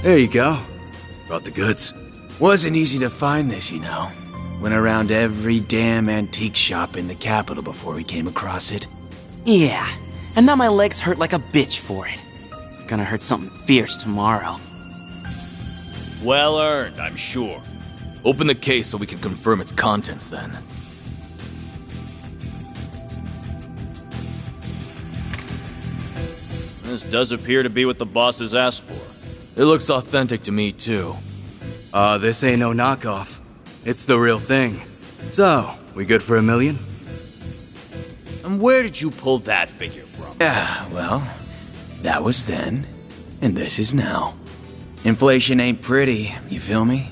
There you go. Brought the goods. Wasn't easy to find this, you know. Went around every damn antique shop in the capital before we came across it. Yeah, and now my legs hurt like a bitch for it. Gonna hurt something fierce tomorrow. Well earned, I'm sure. Open the case so we can confirm its contents then. This does appear to be what the boss has asked for. It looks authentic to me too. This ain't no knockoff. It's the real thing. So, we good for $1 million? And where did you pull that figure from? Yeah, well, that was then, and this is now. Inflation ain't pretty, you feel me?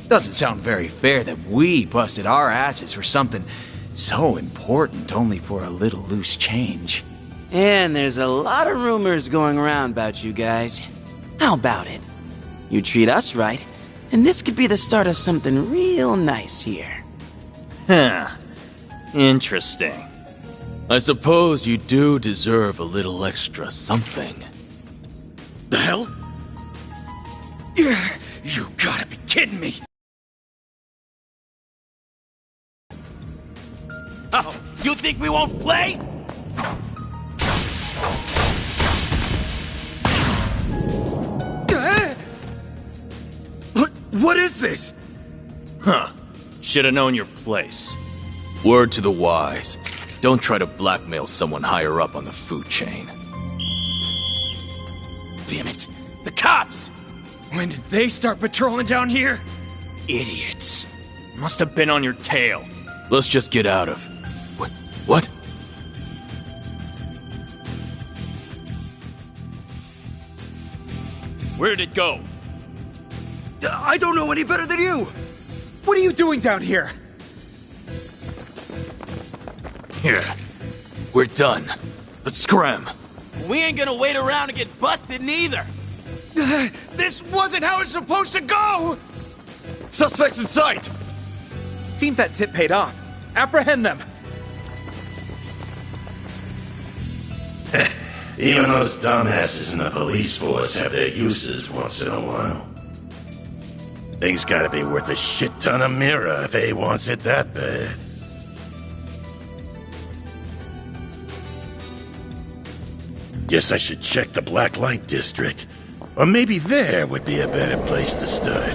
Doesn't sound very fair that we busted our asses for something so important only for a little loose change. And there's a lot of rumors going around about you guys. How about it? You treat us right, and this could be the start of something real nice here. Huh. Interesting. I suppose you do deserve a little extra something. The hell? You gotta be kidding me! Oh, you think we won't play? What is this? Huh. Should've known your place. Word to the wise. Don't try to blackmail someone higher up on the food chain. Damn it! The cops! When did they start patrolling down here? Idiots. Must have been on your tail. Let's just get out of... What? Where'd it go? I don't know any better than you! What are you doing down here? Here. We're done. Let's scram. We ain't gonna wait around and get busted neither. This wasn't how it's supposed to go! Suspects in sight! Seems that tip paid off. Apprehend them! Even those dumbasses in the police force have their uses once in a while. Thing's gotta be worth a shit ton of mirror if A wants it that bad. Guess I should check the Black Light District. Or maybe there would be a better place to start.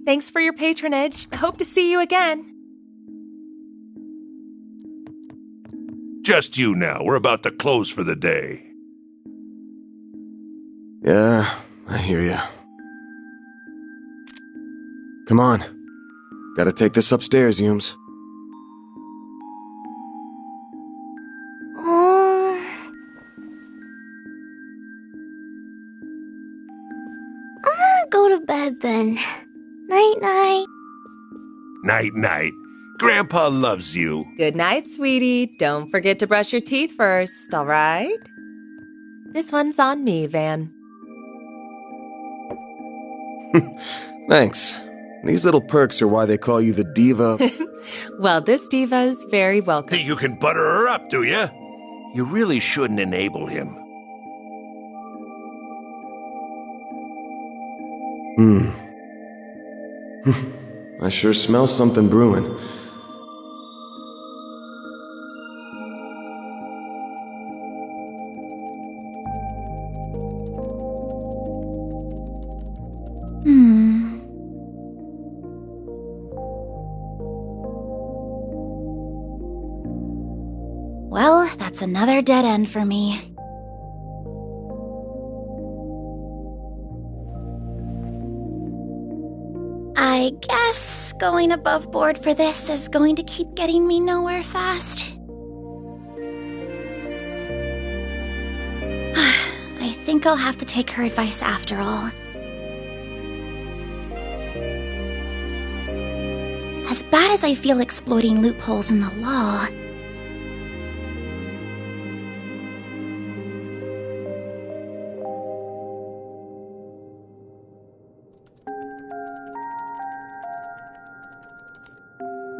Thanks for your patronage. Hope to see you again. Just you now. We're about to close for the day. Yeah, I hear ya. Come on. Gotta take this upstairs, Yums. I'm gonna go to bed then. Night-night. Night-night. Grandpa loves you. Good night, sweetie. Don't forget to brush your teeth first, all right? This one's on me, Van. Thanks. These little perks are why they call you the diva. Well, this diva's very welcome. You can butter her up, do ya? You really shouldn't enable him. I sure smell something brewing. Well, that's another dead end for me. I guess going above board for this is going to keep getting me nowhere fast. I think I'll have to take her advice after all. As bad as I feel exploiting loopholes in the law,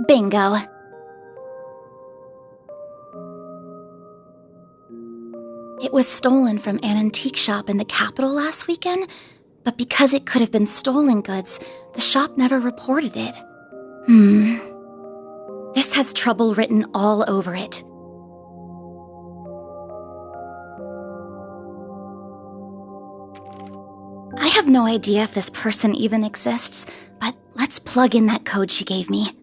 bingo. It was stolen from an antique shop in the capital last weekend, but because it could have been stolen goods, the shop never reported it. This has trouble written all over it. I have no idea if this person even exists, but let's plug in that code she gave me.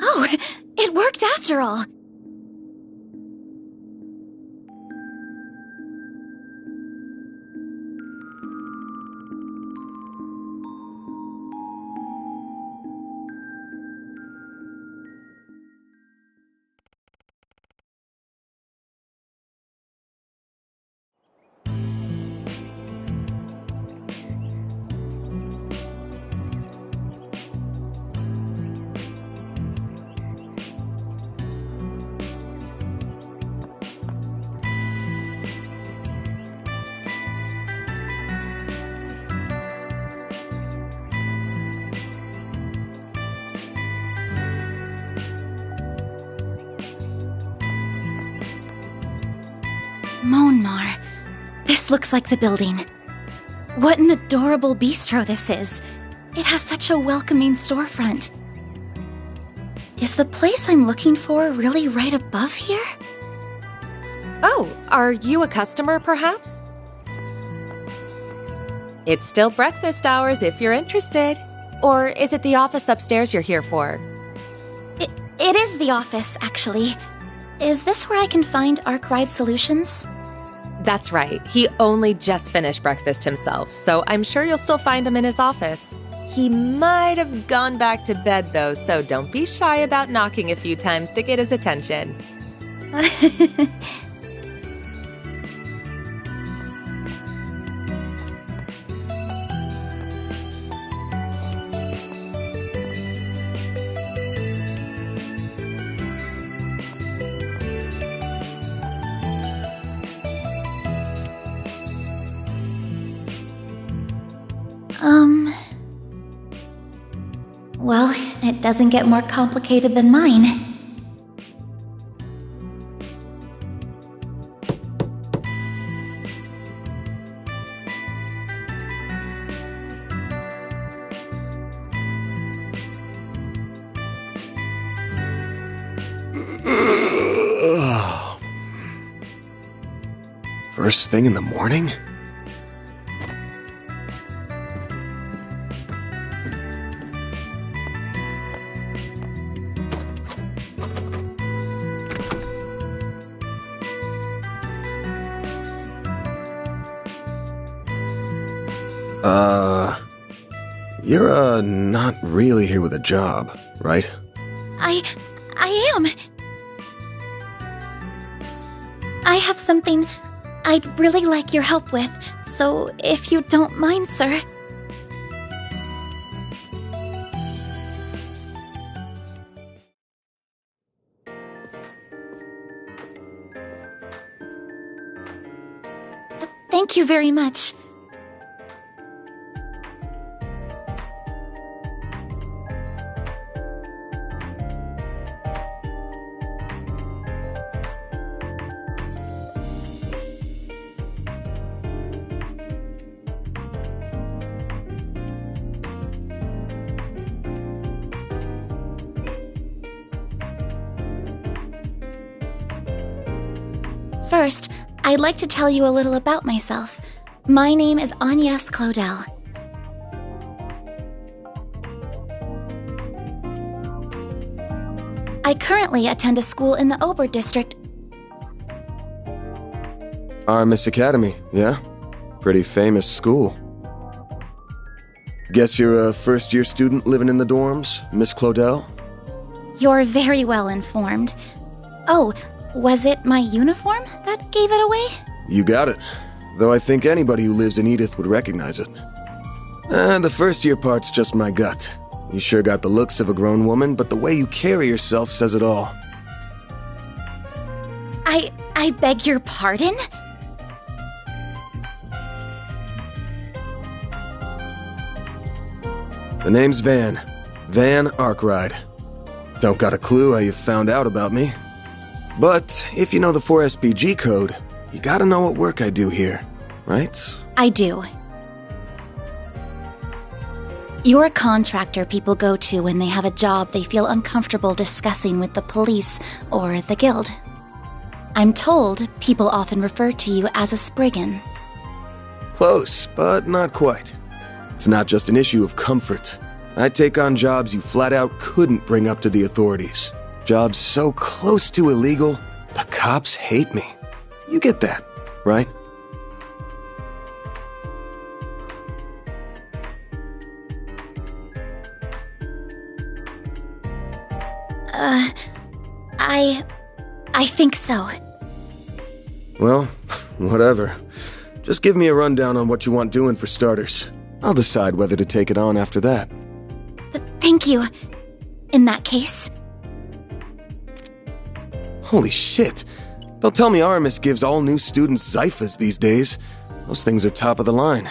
Oh, it worked after all! Monmar. This looks like the building. What an adorable bistro this is. It has such a welcoming storefront. Is the place I'm looking for really right above here? Oh, are you a customer, perhaps? It's still breakfast hours if you're interested. Or is it the office upstairs you're here for? It is the office, actually. Is this where I can find Arkwright Solutions? That's right. He only just finished breakfast himself, so I'm sure you'll still find him in his office. He might have gone back to bed, though, so don't be shy about knocking a few times to get his attention. Well, it doesn't get more complicated than mine. First thing in the morning? You're, not really here with a job, right? I am. I have something I'd really like your help with, so if you don't mind, sir. Thank you very much. First, I'd like to tell you a little about myself. My name is Agnes Claudel. I currently attend a school in the Ober district. Our Miss Academy, yeah? Pretty famous school. Guess you're a first-year student living in the dorms, Miss Claudel? You're very well informed. Oh, was it my uniform that gave it away? You got it. Though I think anybody who lives in Edith would recognize it. The first-year part's just my gut. You sure got the looks of a grown woman, but the way you carry yourself says it all. I beg your pardon? The name's Van. Van Arkwright. Don't got a clue how you found out about me. But if you know the 4SPG code, you gotta know what work I do here, right? I do. You're a contractor people go to when they have a job they feel uncomfortable discussing with the police or the guild. I'm told people often refer to you as a Spriggan. Close, but not quite. It's not just an issue of comfort. I take on jobs you flat out couldn't bring up to the authorities. Jobs so close to illegal, the cops hate me. You get that, right? I think so. Well, whatever. Just give me a rundown on what you want doing for starters. I'll decide whether to take it on after that. Thank you. In that case. Holy shit. Don't tell me Aramis gives all new students Zyphas these days. Those things are top of the line.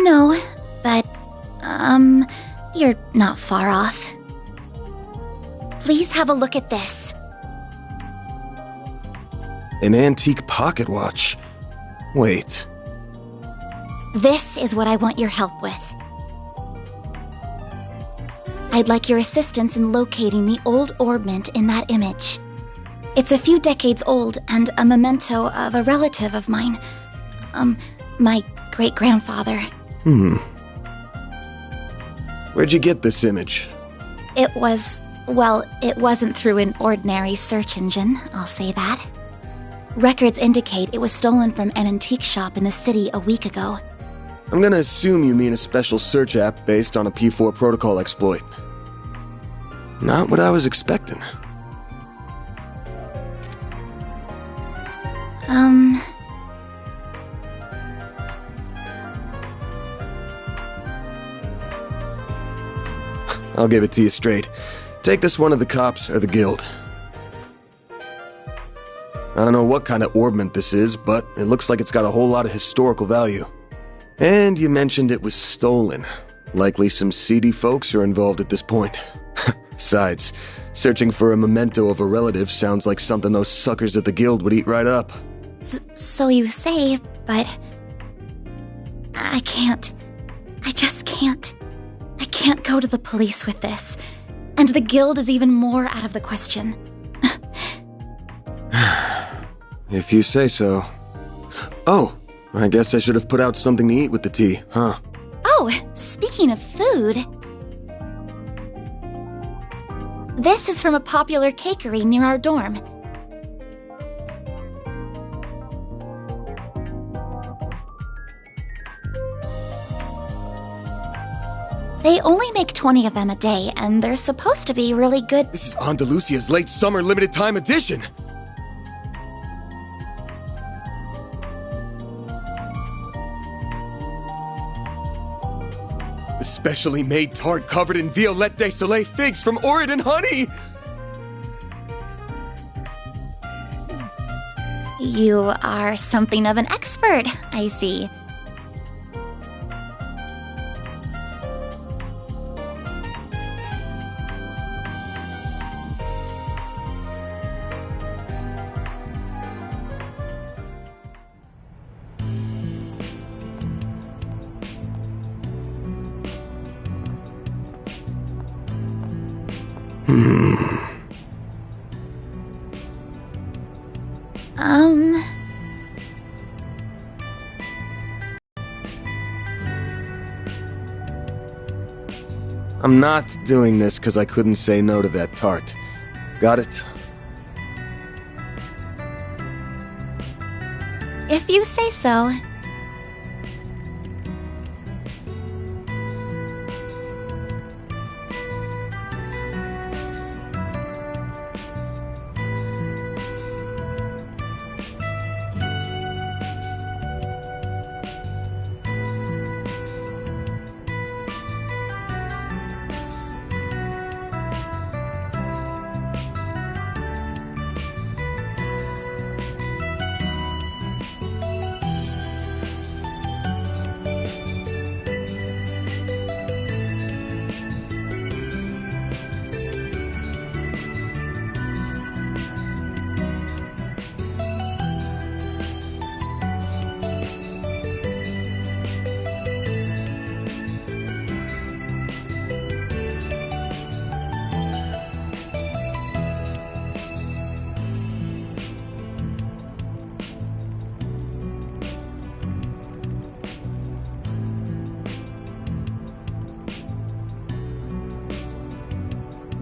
No, but, you're not far off. Please have a look at this. An antique pocket watch. Wait. This is what I want your help with. I'd like your assistance in locating the old orbment in that image. It's a few decades old and a memento of a relative of mine. My great-grandfather. Where'd you get this image? It wasn't through an ordinary search engine, I'll say that. Records indicate it was stolen from an antique shop in the city a week ago. I'm gonna assume you mean a special search app based on a P4 protocol exploit. Not what I was expecting. I'll give it to you straight. Take this one to the cops or the guild. I don't know what kind of orbment this is, but it looks like it's got a whole lot of historical value. And you mentioned it was stolen. Likely some seedy folks are involved at this point. Besides, searching for a memento of a relative sounds like something those suckers at the guild would eat right up. So you say, but... I can't. I just can't. I can't go to the police with this. And the guild is even more out of the question. If you say so. Oh, I guess I should have put out something to eat with the tea, huh? Oh, speaking of food... This is from a popular cakery near our dorm. They only make 20 of them a day, and they're supposed to be really good. This is Andalusia's late summer limited time edition! The specially made tart covered in Violette de Soleil figs from Oridan honey! You are something of an expert, I see. I'm not doing this because I couldn't say no to that tart. Got it? If you say so.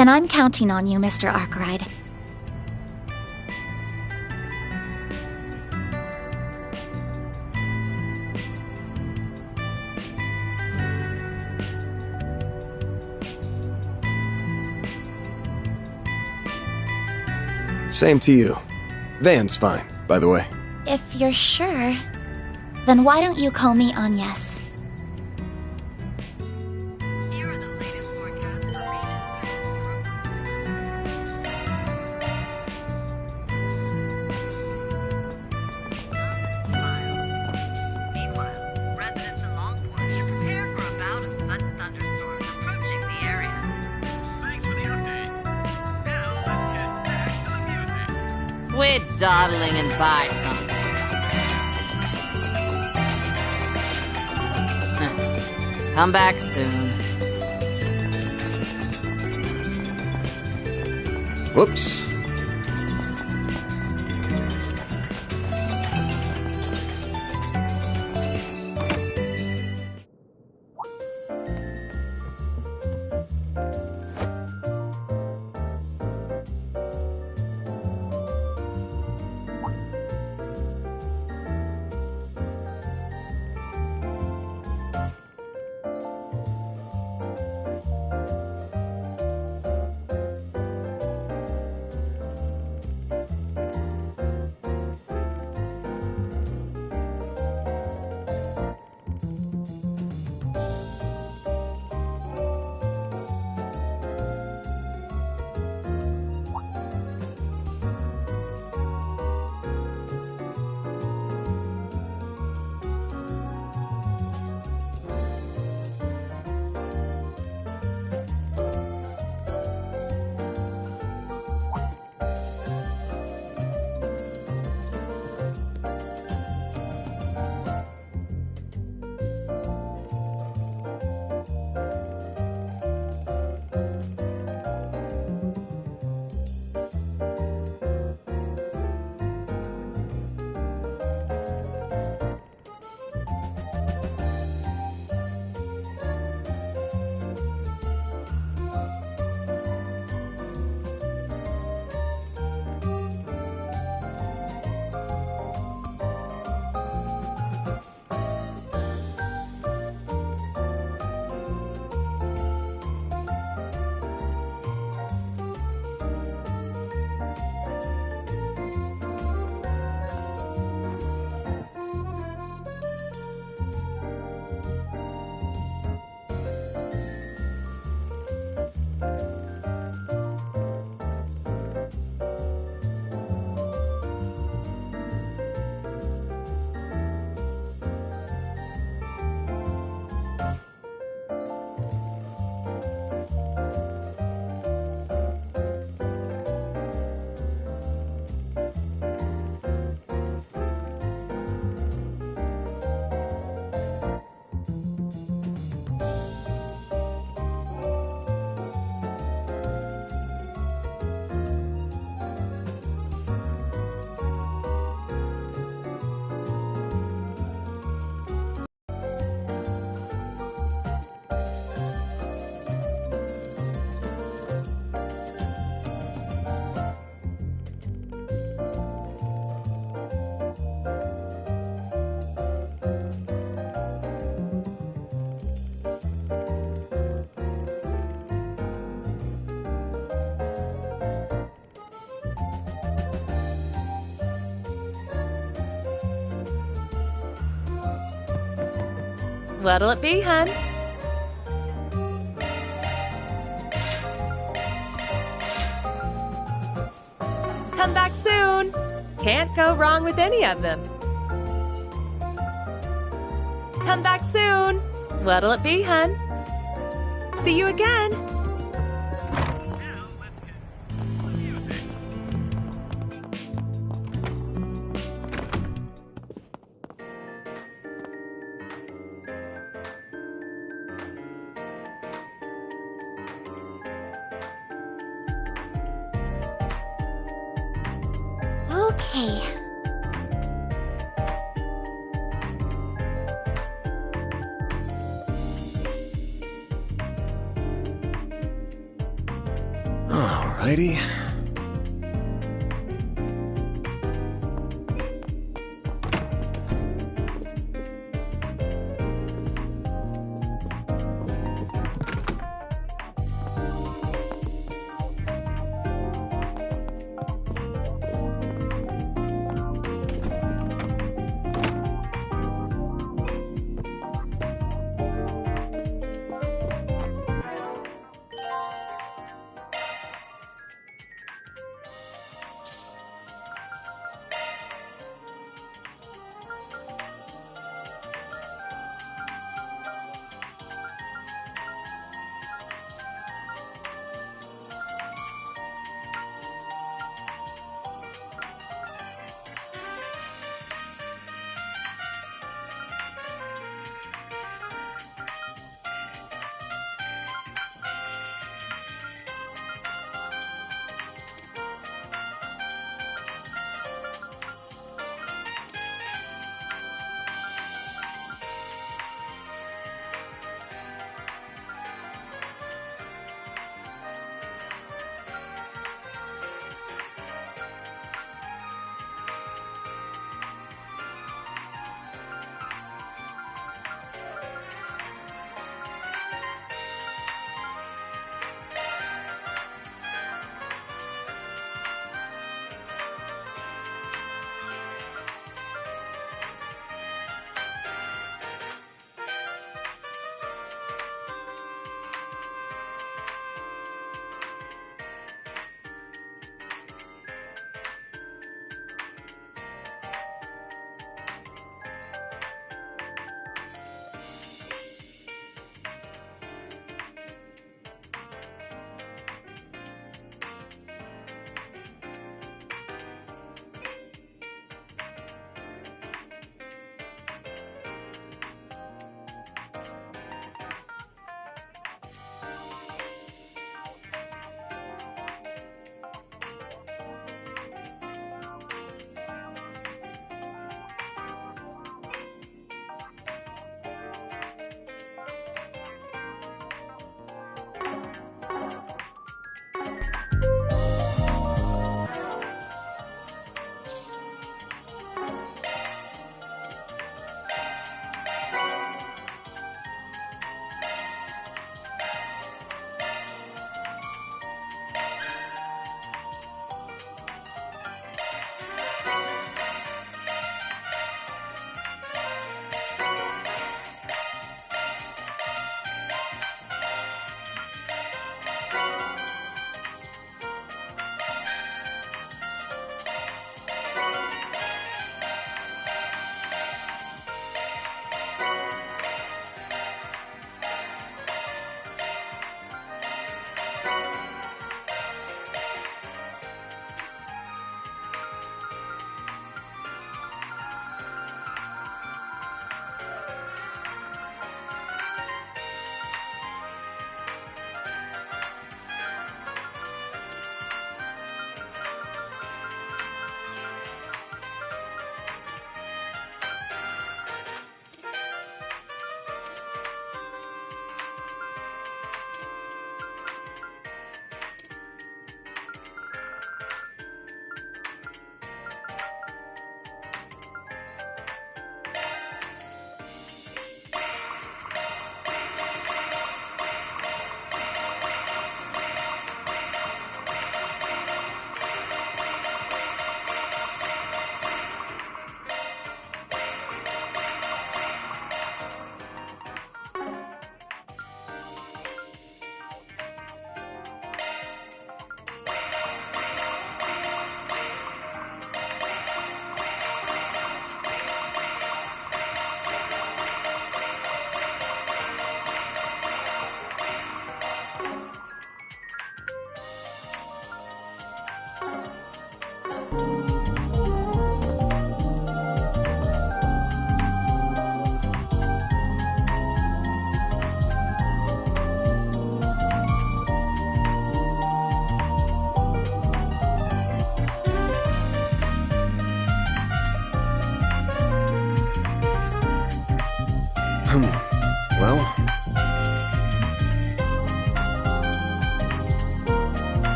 Then I'm counting on you, Mr. Arkwright. Same to you. Van's fine, by the way. If you're sure, then why don't you call me Agnes? Here are the latest forecasts for regions 3 and 4. Smiles. Meanwhile, residents in Longport should prepare for a bout of sudden thunderstorms approaching the area. Thanks for the update. Now let's get back to the music. Quit dawdling and buy something. Come back soon. Whoops. What'll it be, hun? Come back soon. Can't go wrong with any of them. Come back soon. What'll it be, hun? See you again. Now let's get to the music. Okay. Alrighty.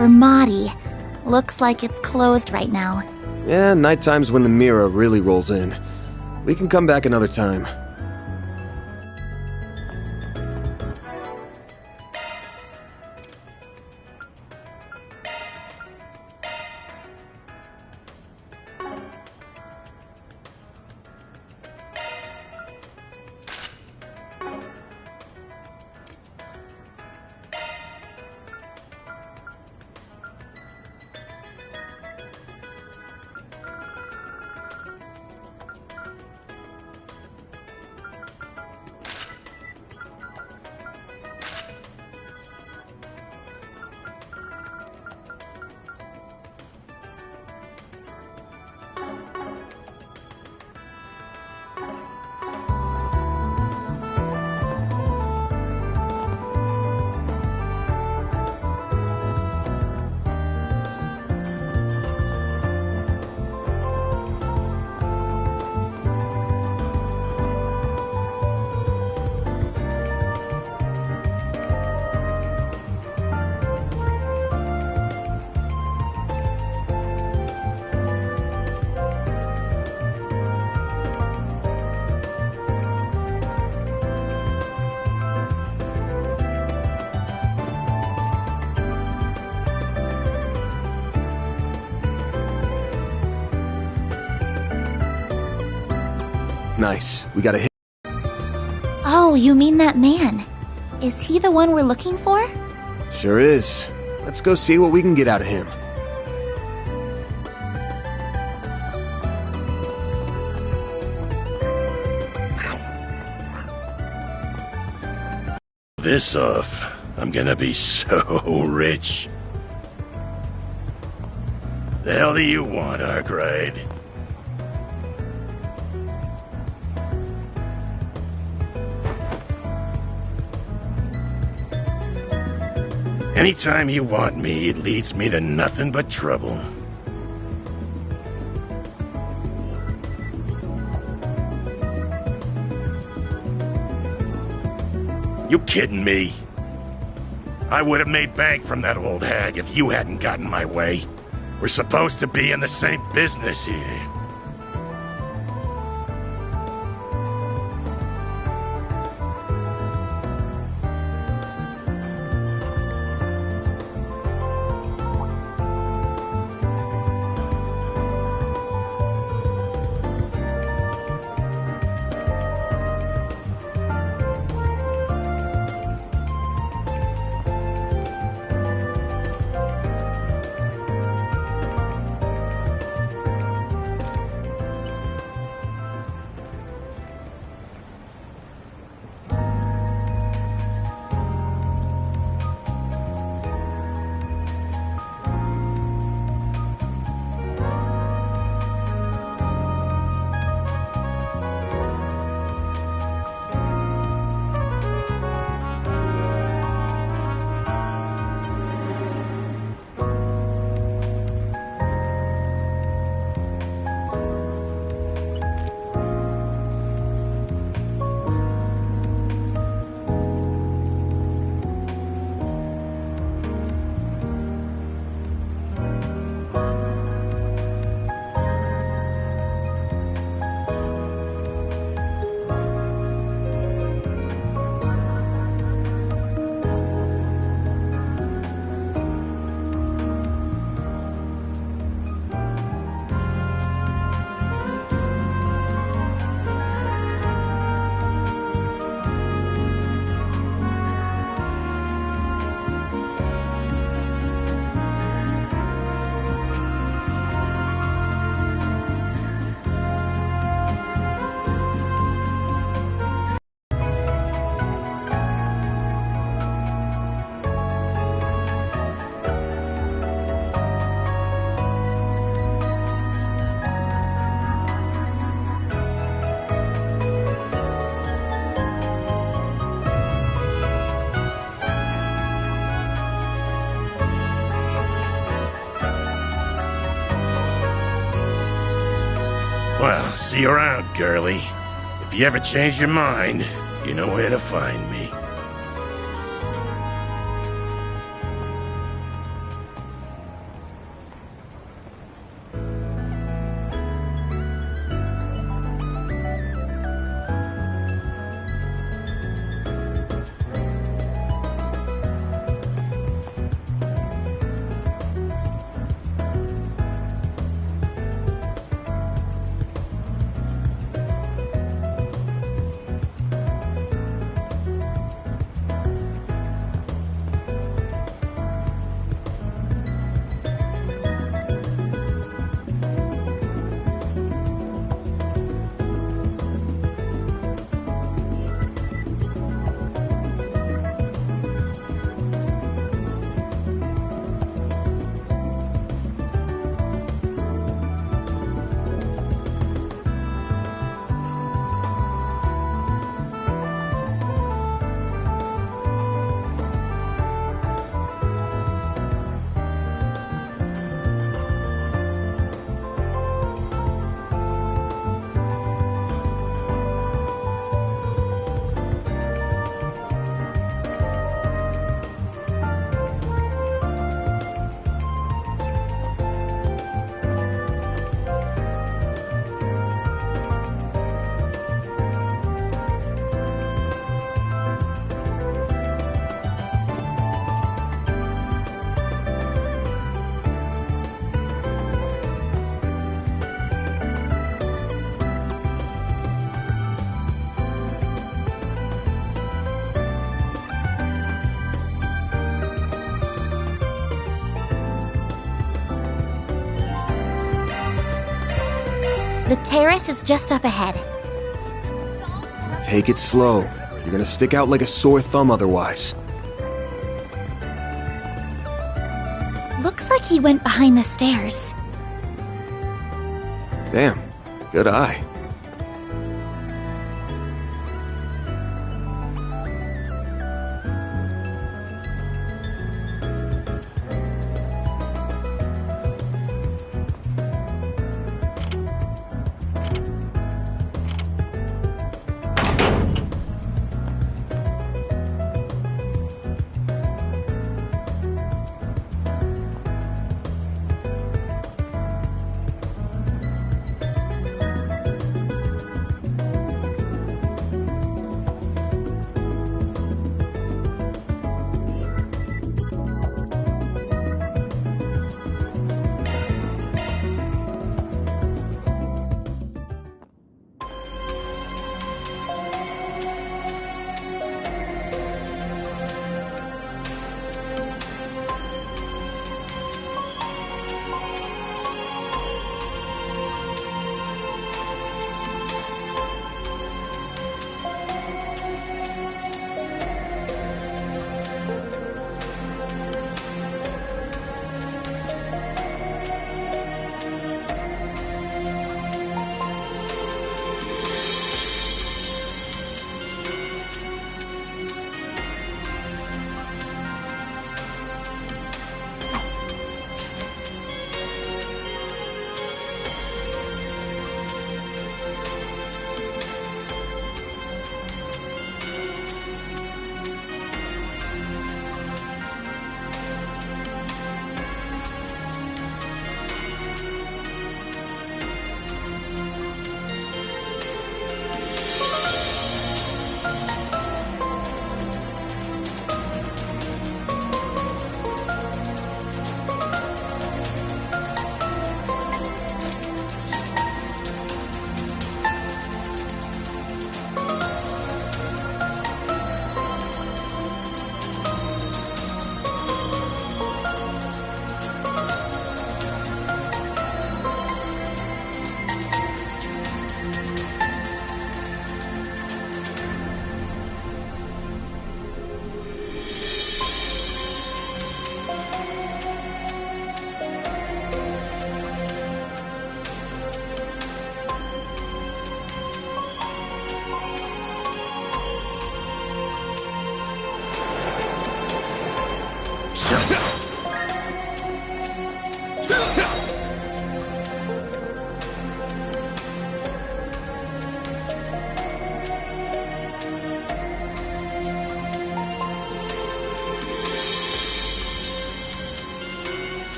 For Mahdi. Looks like it's closed right now. Yeah, nighttime's when the mirror really rolls in. We can come back another time. Nice. We got a hit. Oh, you mean that man? Is he the one we're looking for? Sure is. Let's go see what we can get out of him. This off, I'm gonna be so rich. The hell do you want, Arkwright? Anytime you want me, it leads me to nothing but trouble. You kidding me? I would have made bank from that old hag if you hadn't gotten my way. We're supposed to be in the same business here. Well, see you around, girlie. If you ever change your mind, you know where to find me. The terrace is just up ahead. Take it slow. You're gonna stick out like a sore thumb otherwise. Looks like he went behind the stairs. Damn, good eye.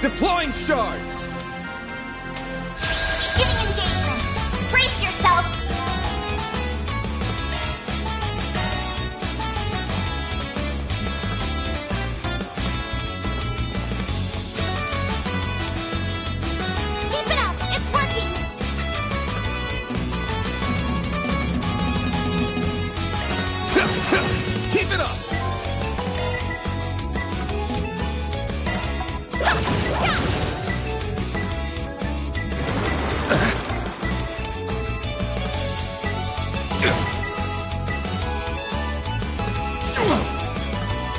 Deploying shards! Beginning engagement! Brace yourself! Keep it up! It's working! Keep it up!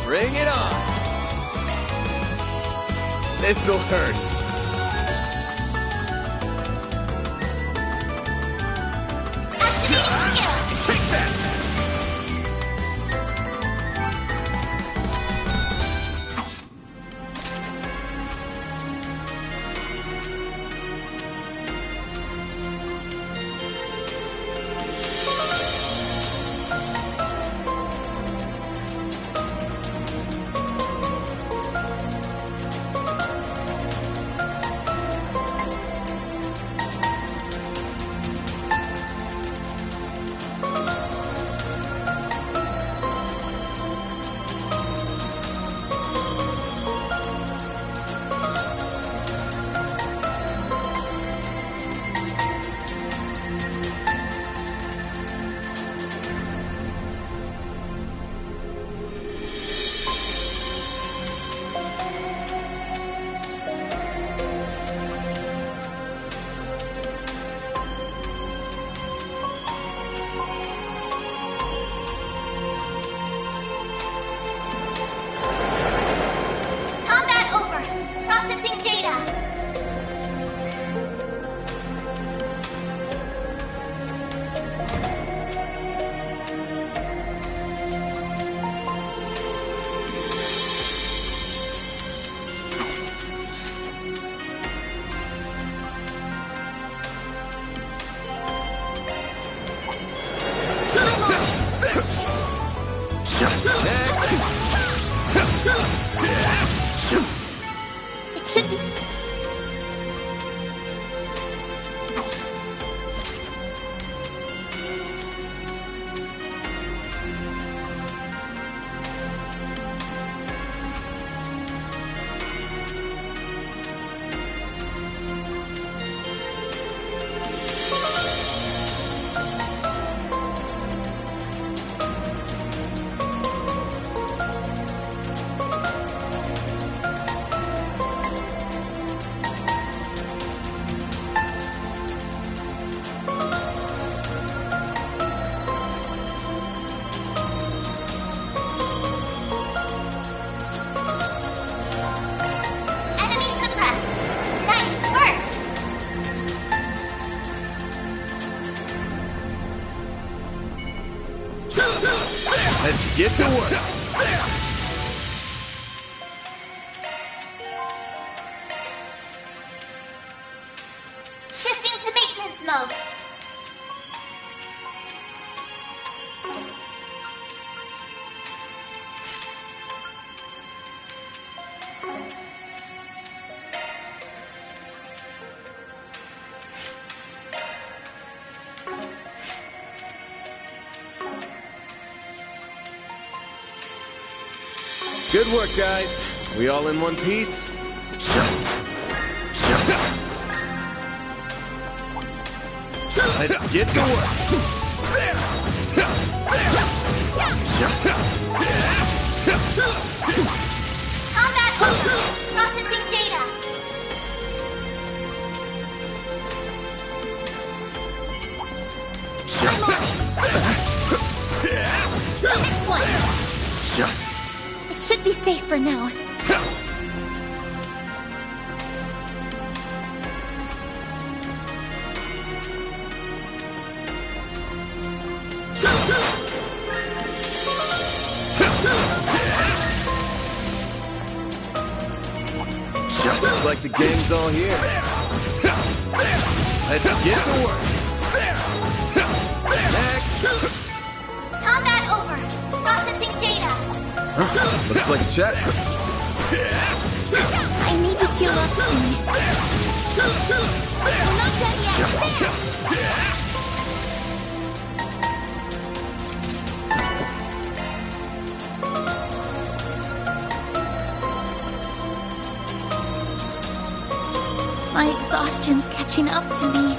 Bring it on! This'll hurt! Activating skill! Take that! Let's get to work. Shifting to maintenance mode. Good work, guys. We all in one piece? Let's get to work. Combat over. Processing data. I'm on it. Next one. It should be safe for now. Looks like the gang's all here. Let's get to work. Next! Combat over. Processing data. Looks like a check. I need to heal up soon. We're not done yet. My exhaustion's catching up to me.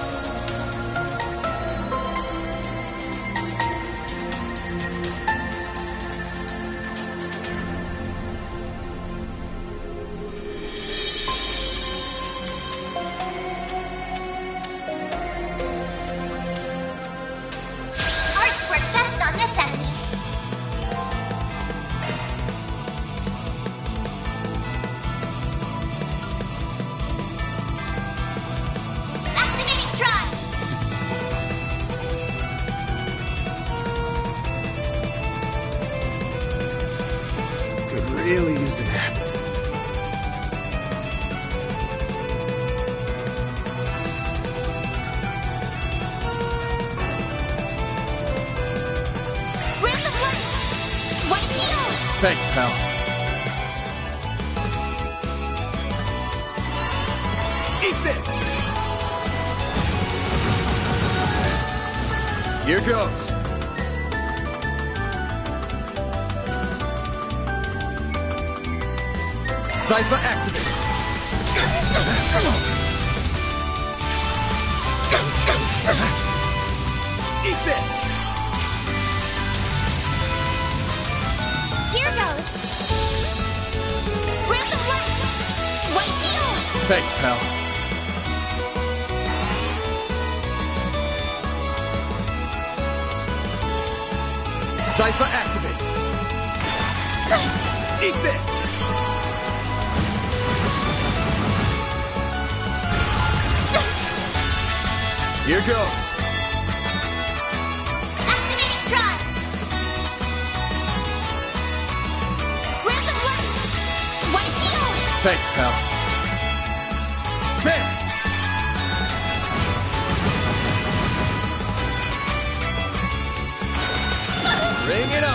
Arts work best on this enemy. Activating drive. Could really use a nap. Random light. White needle. Thanks, pal. Eat this. Here goes. Cypher activate. Eat this. Here goes. Random light. White needle. Thanks, pal. Cypher activate. Eat this. Here goes. Activating drive. Random light. White needle. Thanks, pal. There. Bring it on.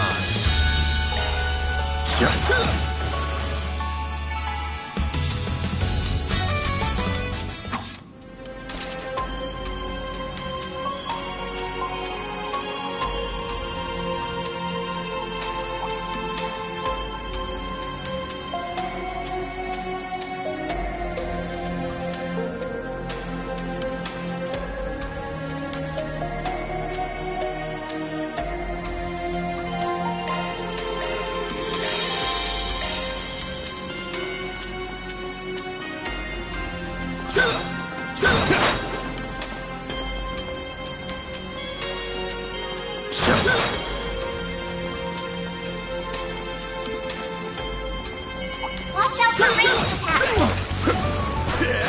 Watch out for ranged attacks.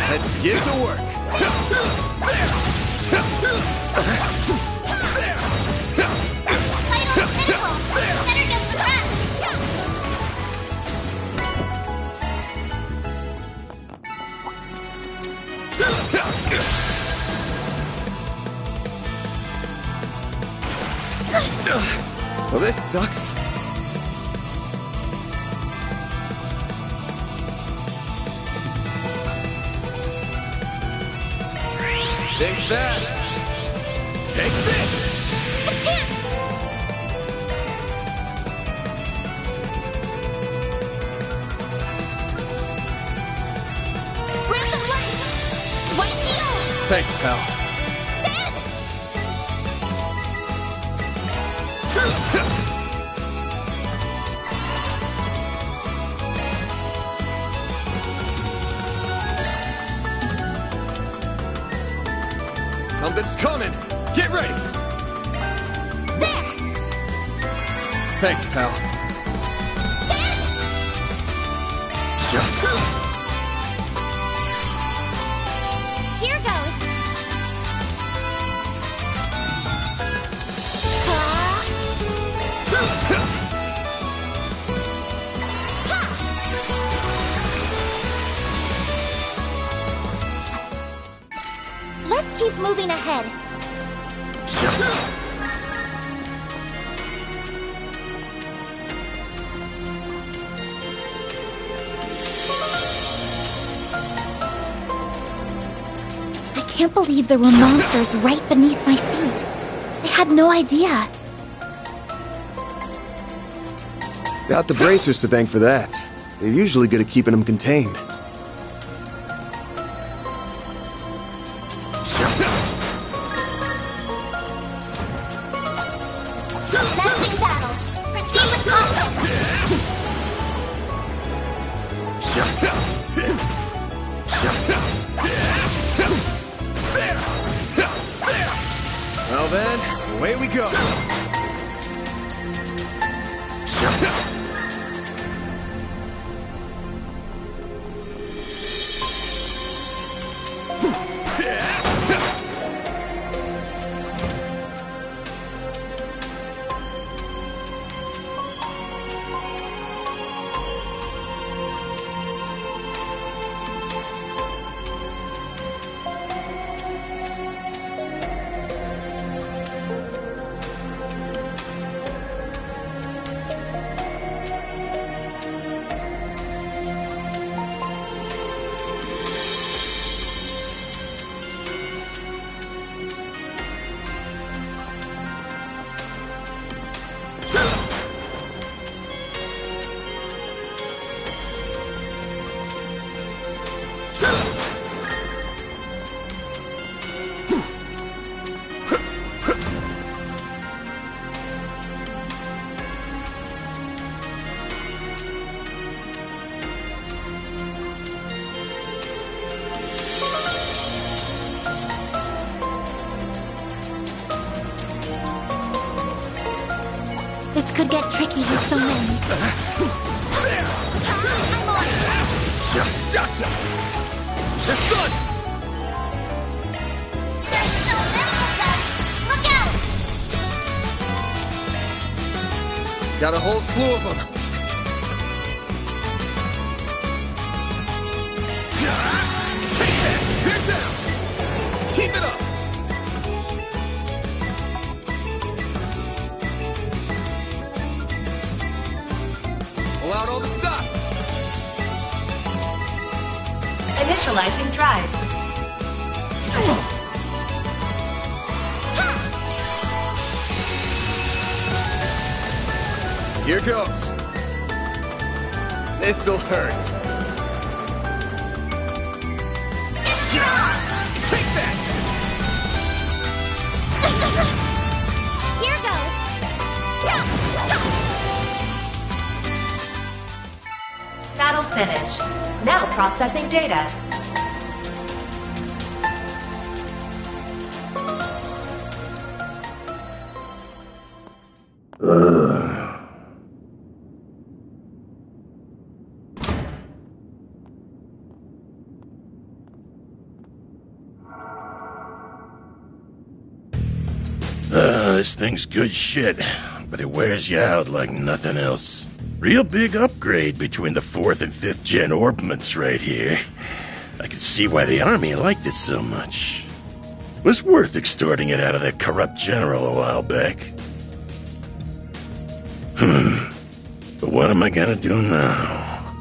Let's get to work. Title Well, this sucks. Think fast. Take this. A chance! Grab the light! White heel! Thanks, pal. Something's coming! Get ready! There! Thanks, pal. Here goes! Let's keep moving ahead. I can't believe there were monsters right beneath my feet. I had no idea. Got the bracers to thank for that. They're usually good at keeping them contained. Menacing battle. Proceed with caution. Well then, away we go. This could get tricky with so many. I'm on. Gotcha! It's done! There's so many of them. Look out! Got a whole slew of them. Take that! Here's down! Keep it up! Pull out all the stops! Initializing drive. Here goes. This'll hurt. Take that! Here goes. Battle finished. Now processing data. This thing's good shit, but it wears you out like nothing else. Real big upgrade between the 4th and 5th gen orbments right here. I can see why the army liked it so much. Was worth extorting it out of that corrupt general a while back. But what am I gonna do now?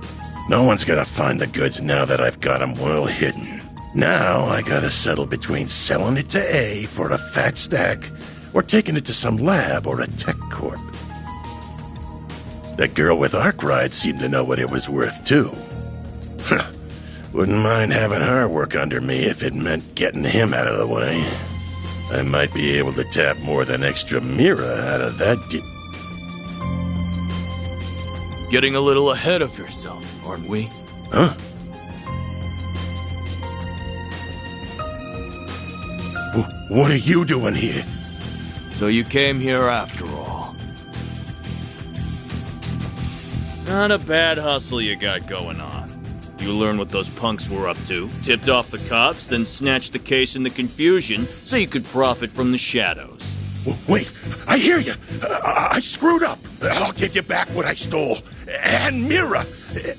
No one's gonna find the goods now that I've got them well hidden. Now I gotta settle between selling it to A for a fat stack or taking it to some lab or a tech corp. That girl with Arkwright seemed to know what it was worth, too. Wouldn't mind having her work under me if it meant getting him out of the way. I might be able to tap more than extra Mira out of that Getting a little ahead of yourself, aren't we? Huh? What are you doing here? So you came here after all. Not a bad hustle you got going on. You learn what those punks were up to, tipped off the cops, then snatched the case in the confusion so you could profit from the shadows. Wait, I hear you. I screwed up. I'll give you back what I stole. And Mira.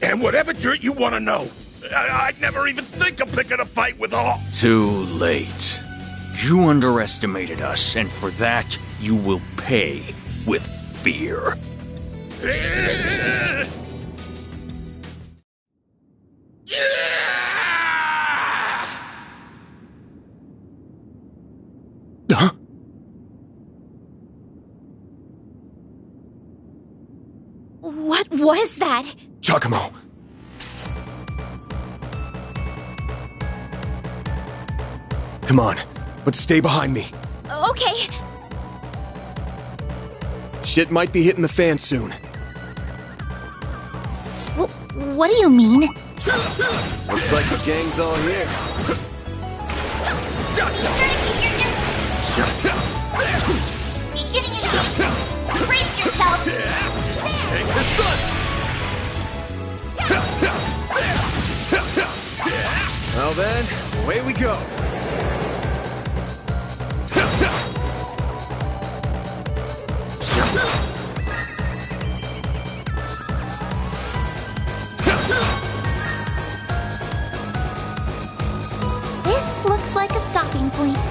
And whatever dirt you want to know. I'd never even think of picking a fight with all... Too late. You underestimated us, and for that, you will pay with fear. Huh? What was that? Giacomo! Come on, but stay behind me. Okay. Shit might be hitting the fan soon. What do you mean? Looks like the gang's all here. Beginning engagement. Brace yourself. Take this gun! Well then, away we go. This looks like a stopping point.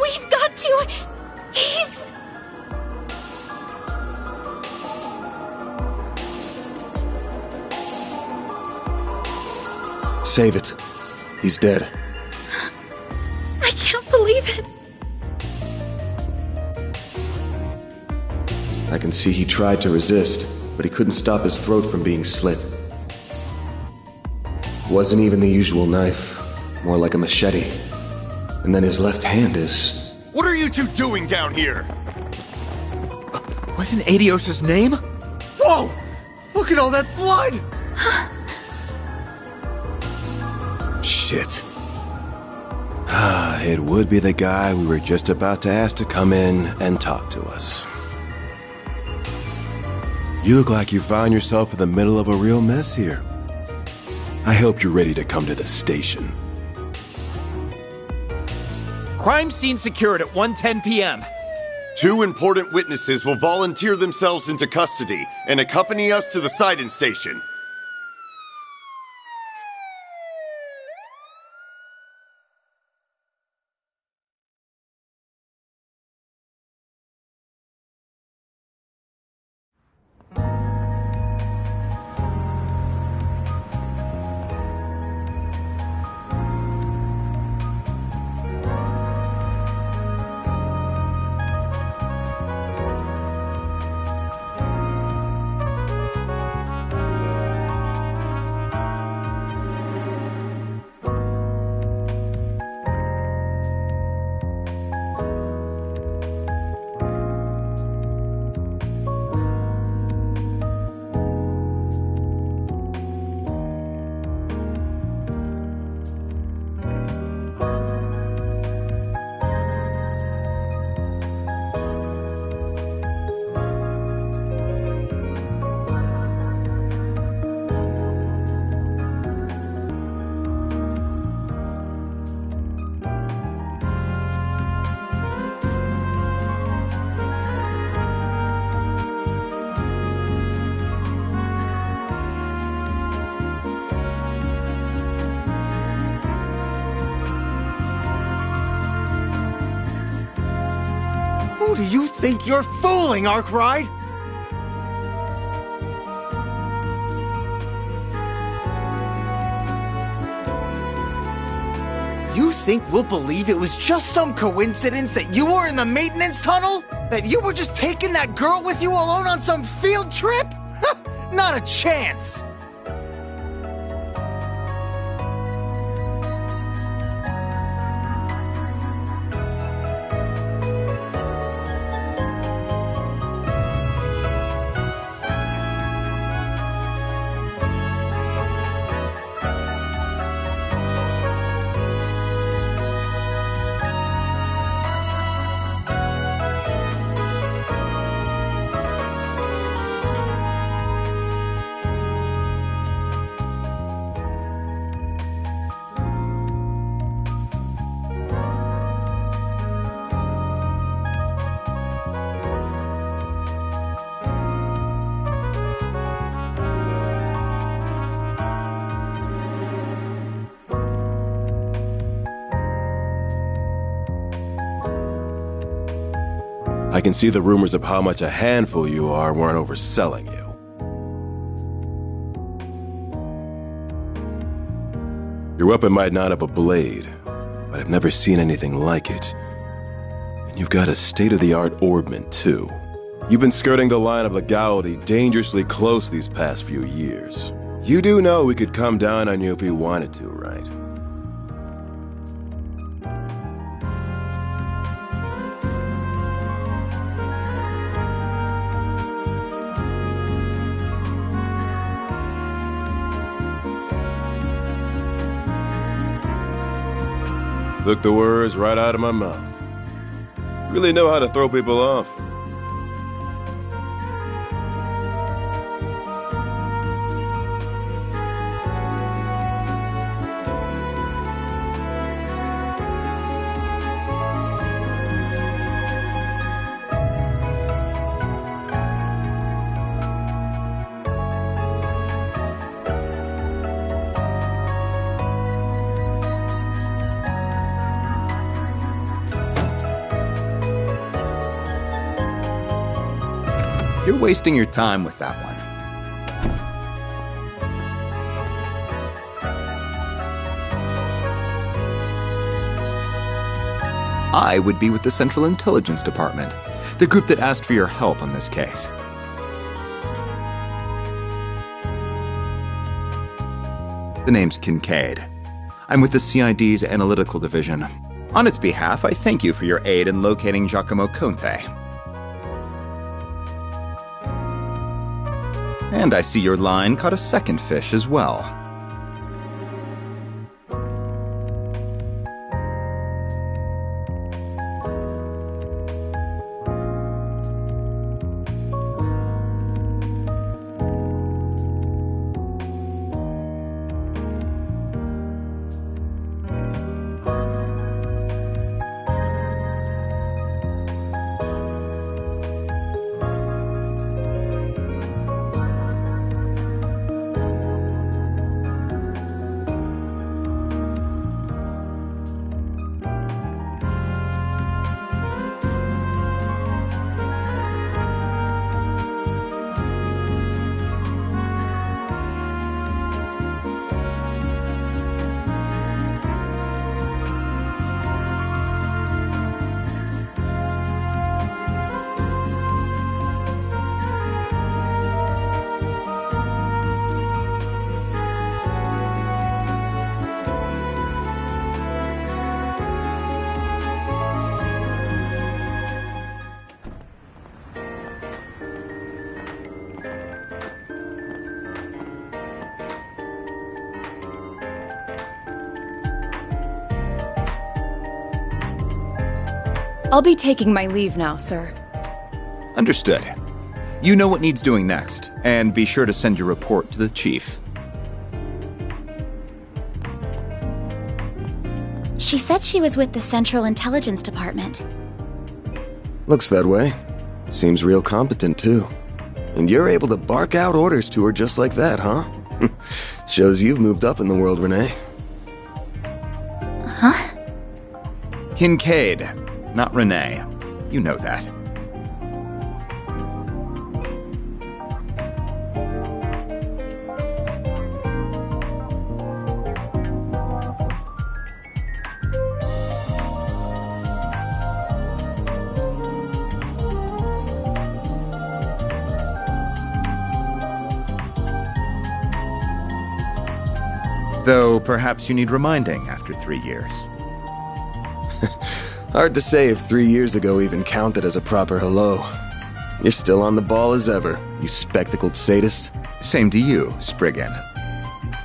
We've got to! He's... Save it. He's dead. I can't believe it. I can see he tried to resist, but he couldn't stop his throat from being slit. Wasn't even the usual knife, more like a machete. And then his left hand is... What are you two doing down here? What in Adios' name? Whoa! Look at all that blood! Shit. It would be the guy we were just about to ask to come in and talk to us. You look like you found yourself in the middle of a real mess here. I hope you're ready to come to the station. Crime scene secured at 1:10 p.m. 2 important witnesses will volunteer themselves into custody and accompany us to the sighting station. Who do you think you're fooling, Arkwright? You think we'll believe it was just some coincidence that you were in the maintenance tunnel? That you were just taking that girl with you alone on some field trip? Not a chance! I can see the rumors of how much a handful you are weren't overselling you. Your weapon might not have a blade, but I've never seen anything like it. And you've got a state-of-the-art orbment, too. You've been skirting the line of legality dangerously close these past few years. You do know we could come down on you if we wanted to, right? Took the words right out of my mouth. You really know how to throw people off. You're wasting your time with that one. I would be with the Central Intelligence Department, the group that asked for your help on this case. The name's Kincaid. I'm with the CID's Analytical Division. On its behalf, I thank you for your aid in locating Giacomo Conte. And I see your line caught a second fish as well. I'll be taking my leave now, sir. Understood. You know what needs doing next, and be sure to send your report to the chief. She said she was with the Central Intelligence Department. Looks that way. Seems real competent, too. And you're able to bark out orders to her just like that, huh? Shows you've moved up in the world, Renee. Huh? Kincaid, not Renee. You know that. Though perhaps you need reminding after 3 years. Hard to say if 3 years ago even counted as a proper hello. You're still on the ball as ever, you spectacled sadist. Same to you, Spriggan.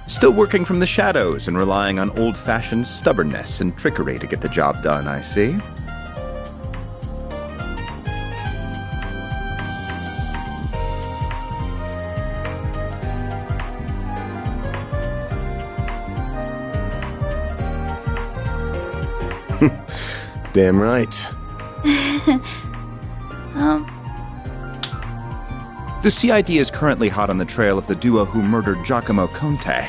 Still working from the shadows and relying on old-fashioned stubbornness and trickery to get the job done, I see. Damn right. The CID is currently hot on the trail of the duo who murdered Giacomo Conte.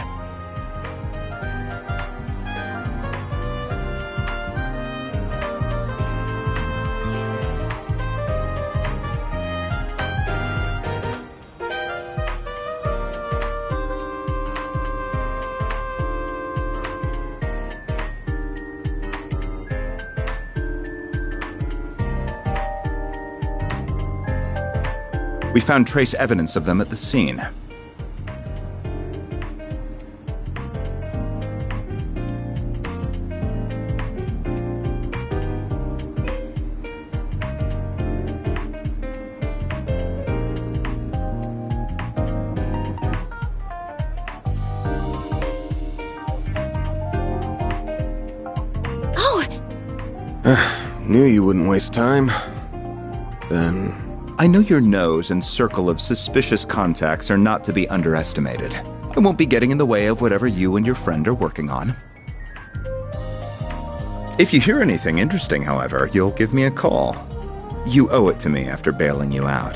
We found trace evidence of them at the scene. Knew you wouldn't waste time. Then... I know your nose and circle of suspicious contacts are not to be underestimated. I won't be getting in the way of whatever you and your friend are working on. If you hear anything interesting, however, you'll give me a call. You owe it to me after bailing you out.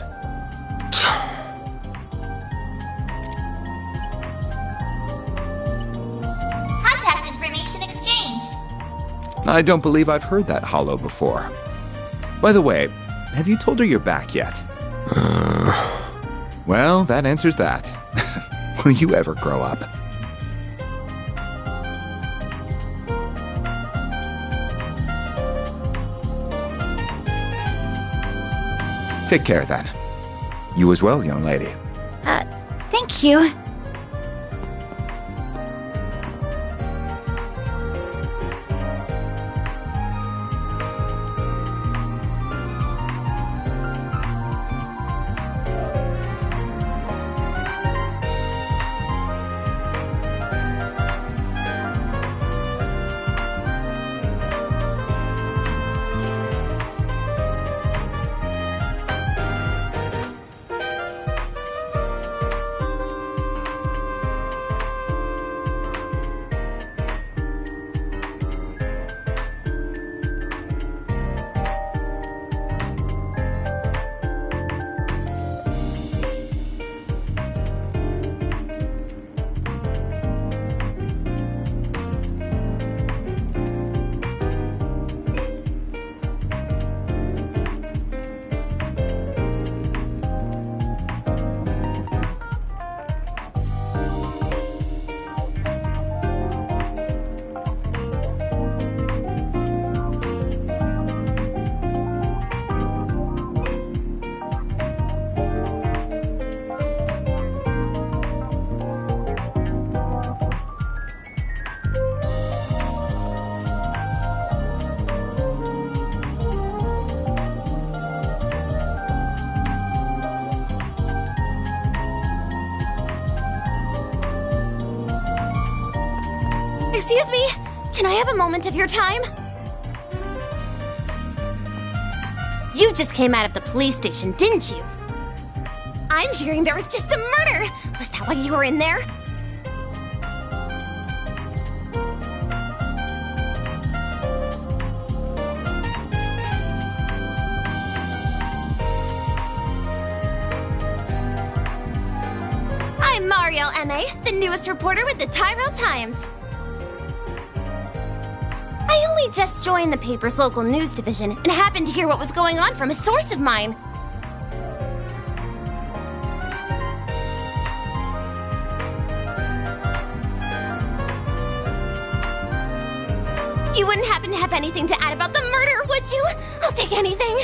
Contact information exchanged. I don't believe I've heard that hollow before. By the way, have you told her you're back yet? Well, that answers that. Will you ever grow up? Take care, then. You as well, young lady. Thank you. Excuse me, can I have a moment of your time? You just came out of the police station, didn't you? I'm hearing there was just a murder! Was that why you were in there? I'm Mariel M.A., the newest reporter with the Tyrell Times. I only just joined the paper's local news division and happened to hear what was going on from a source of mine. You wouldn't happen to have anything to add about the murder, would you? I'll take anything.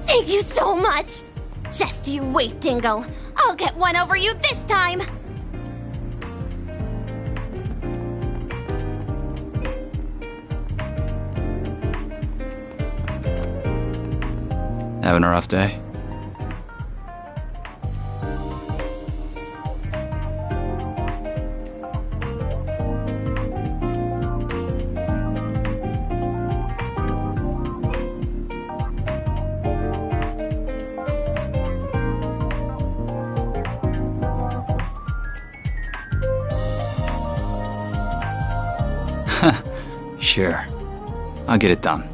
Thank you so much! Just you wait, Dingle. I'll get one over you this time! Having a rough day? Sure. I'll get it done.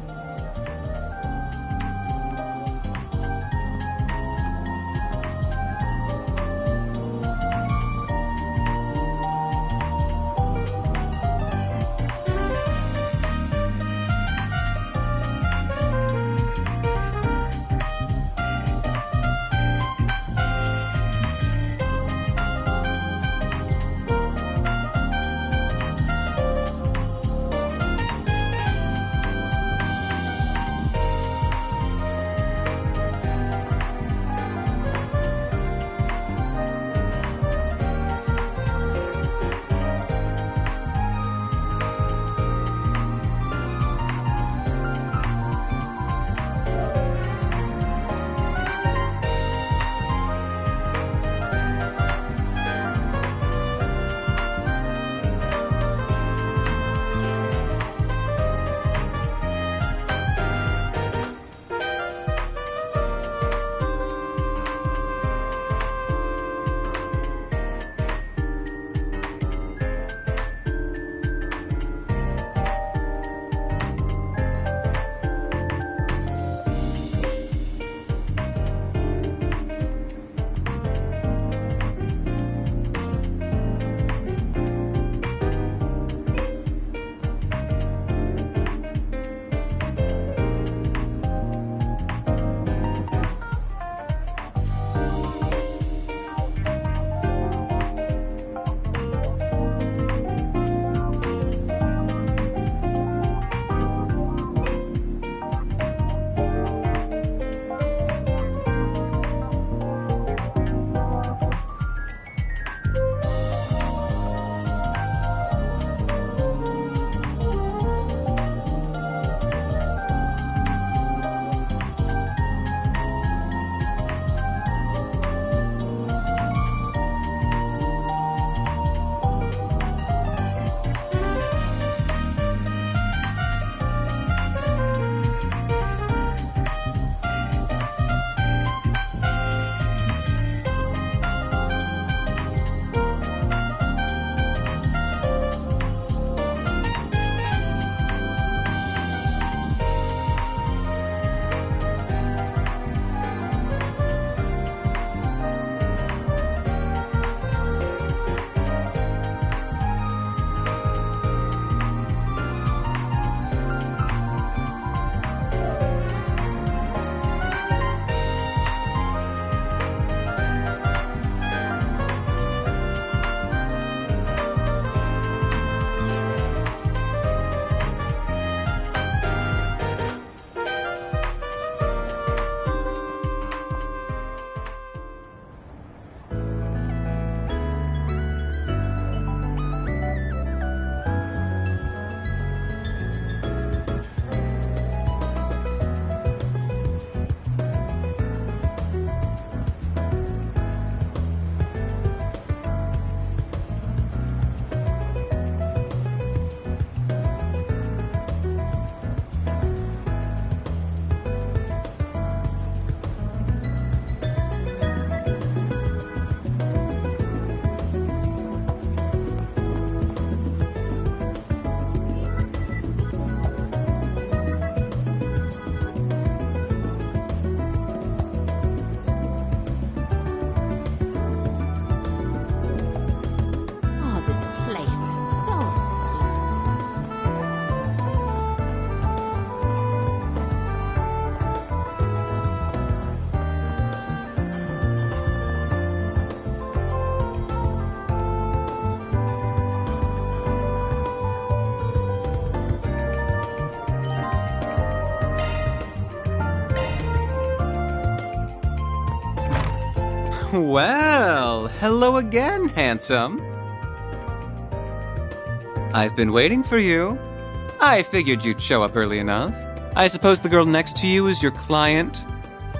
Well, hello again, handsome. I've been waiting for you. I figured you'd show up early enough. I suppose the girl next to you is your client?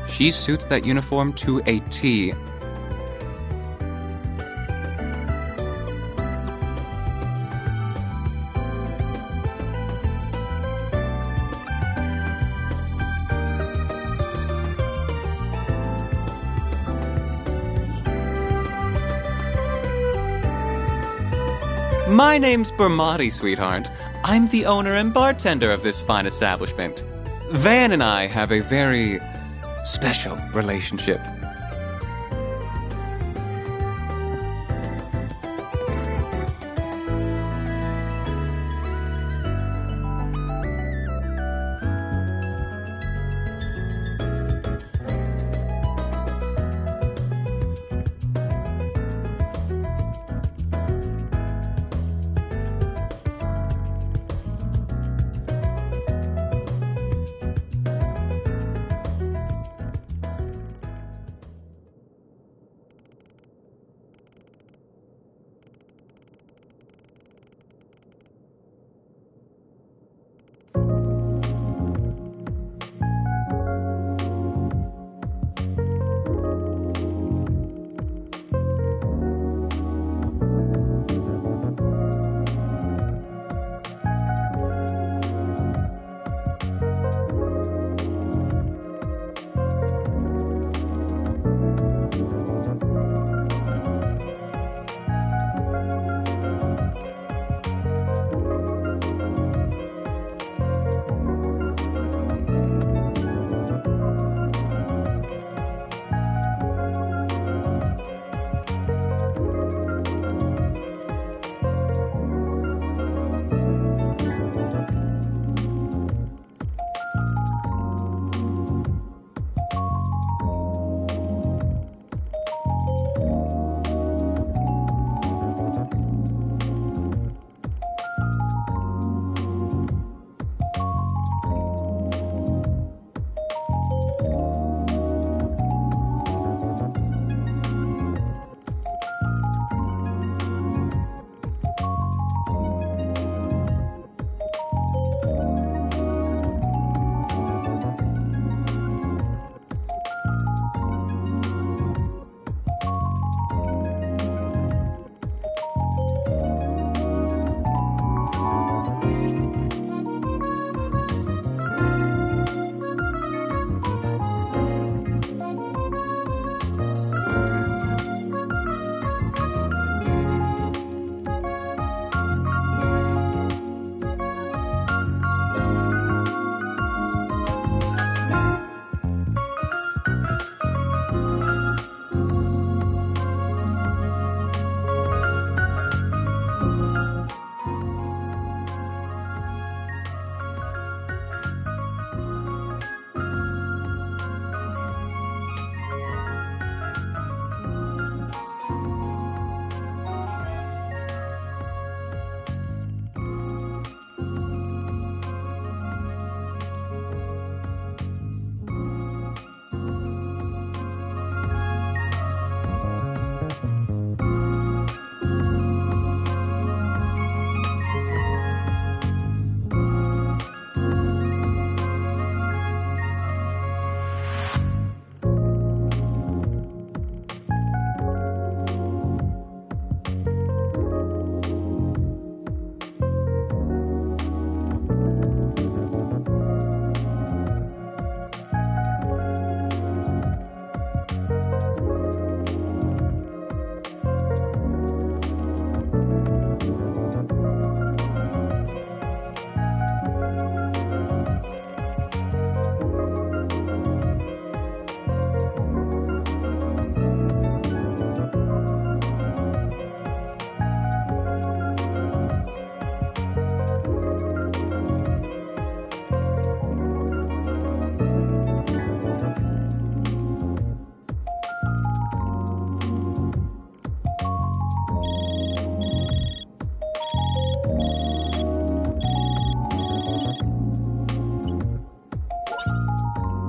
She suits that uniform to a T. My name's Bermati, sweetheart. I'm the owner and bartender of this fine establishment. Van and I have a very special relationship.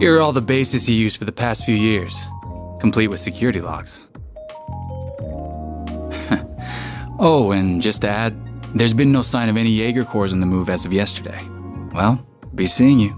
Here are all the bases he used for the past few years, complete with security logs. Oh, and just to add, there's been no sign of any Jaeger Corps on the move as of yesterday. Well, be seeing you.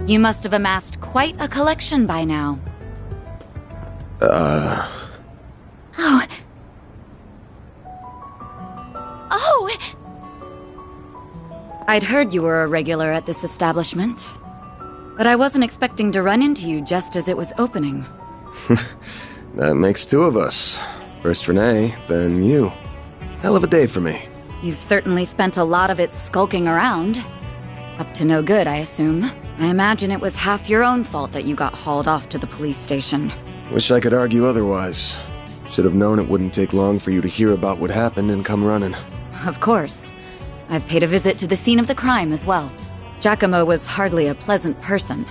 You must have amassed quite a collection by now. Oh. Oh! I'd heard you were a regular at this establishment, but I wasn't expecting to run into you just as it was opening. That makes two of us. First Renee, then you. Hell of a day for me. You've certainly spent a lot of it skulking around. Up to no good, I assume. I imagine it was half your own fault that you got hauled off to the police station. Wish I could argue otherwise. Should have known it wouldn't take long for you to hear about what happened and come running. Of course. I've paid a visit to the scene of the crime as well. Giacomo was hardly a pleasant person,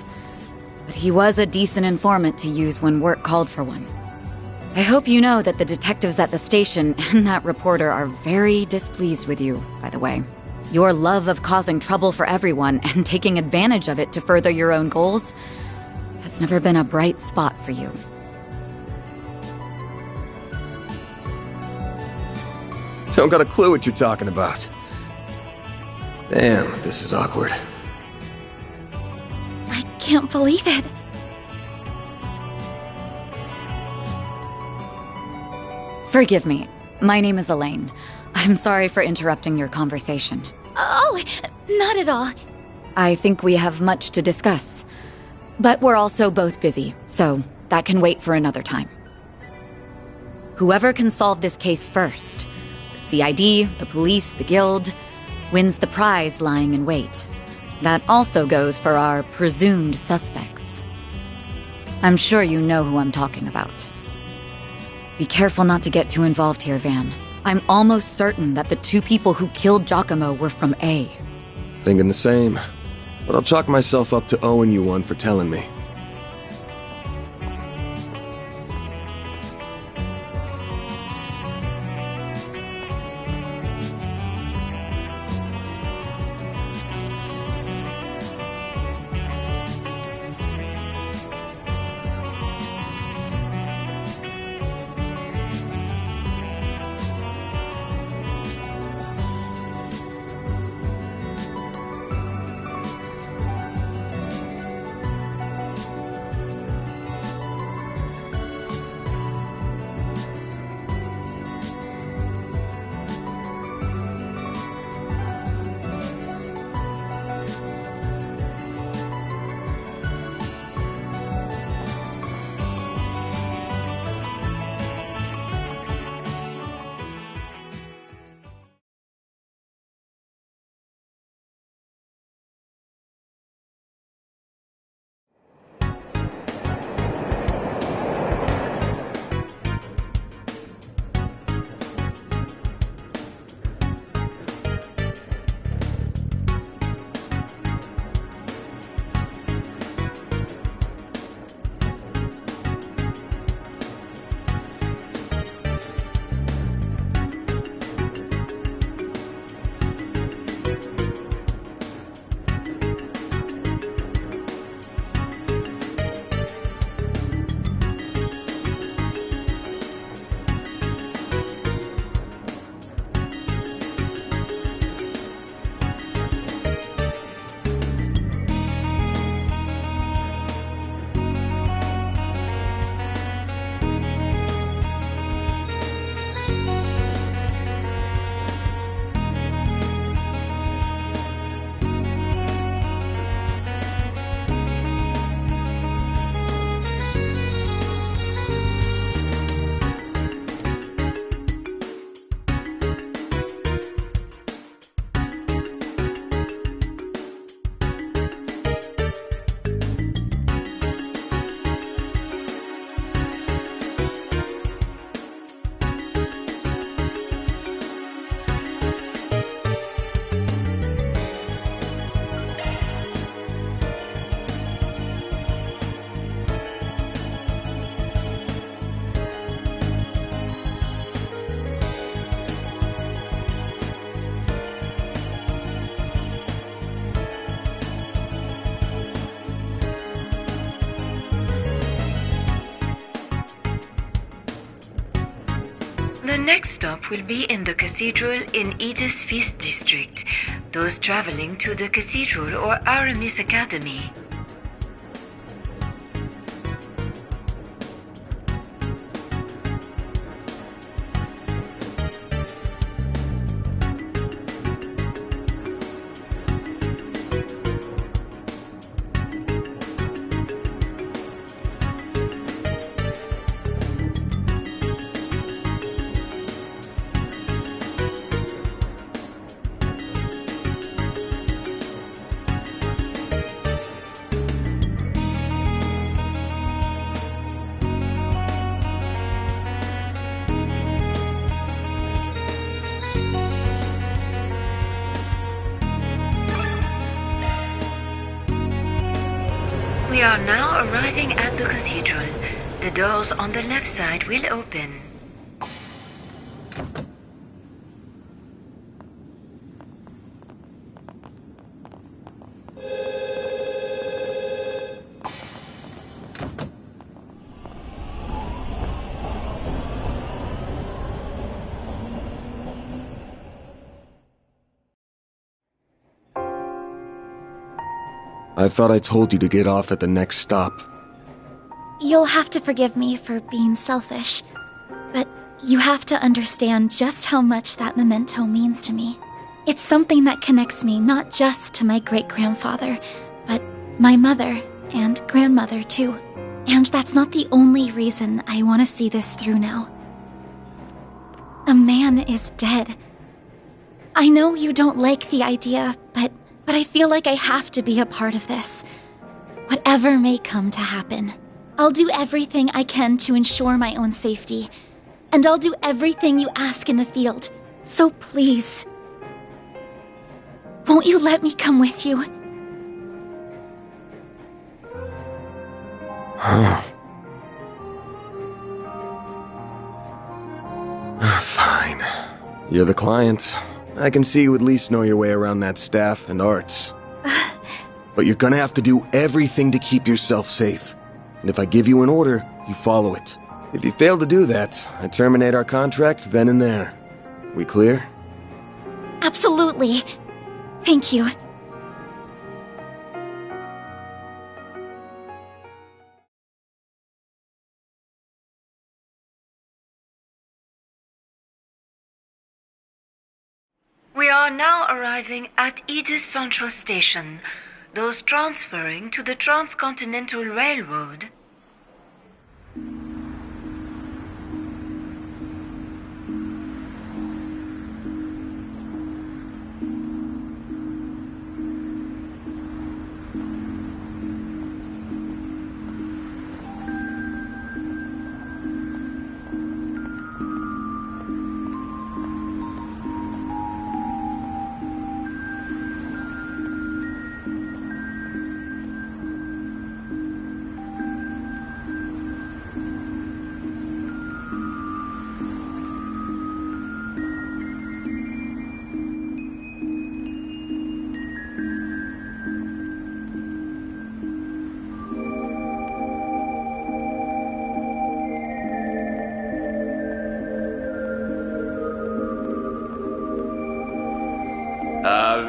but he was a decent informant to use when work called for one. I hope you know that the detectives at the station and that reporter are very displeased with you, by the way. Your love of causing trouble for everyone and taking advantage of it to further your own goals has never been a bright spot for you. Don't got a clue what you're talking about. Damn, this is awkward. I can't believe it. Forgive me. My name is Elaine. I'm sorry for interrupting your conversation. Oh, not at all. I think we have much to discuss. But we're also both busy, so that can wait for another time. Whoever can solve this case first, the CID, the police, the guild, wins the prize lying in wait. That also goes for our presumed suspects. I'm sure you know who I'm talking about. Be careful not to get too involved here, Van. I'm almost certain that the two people who killed Giacomo were from A. Thinking the same. But I'll chalk myself up to owing you one for telling me. next stop will be in the cathedral in Edith's 5th district. Those traveling to the cathedral or Aramis Academy. We are now arriving at the cathedral. The doors on the left side will open. I thought I told you to get off at the next stop. You'll have to forgive me for being selfish, but you have to understand just how much that memento means to me. It's something that connects me not just to my great-grandfather, but my mother and grandmother too. And that's not the only reason I want to see this through now. A man is dead. I know you don't like the idea, but I feel like I have to be a part of this. Whatever may come to happen, I'll do everything I can to ensure my own safety. And I'll do everything you ask in the field. So please, won't you let me come with you? Fine. You're the client. I can see you at least know your way around that staff and arts. But you're gonna have to do everything to keep yourself safe. And if I give you an order, you follow it. If you fail to do that, I terminate our contract then and there. We clear? Absolutely. Thank you. We are now arriving at Edith Central Station. Those transferring to the Transcontinental Railroad.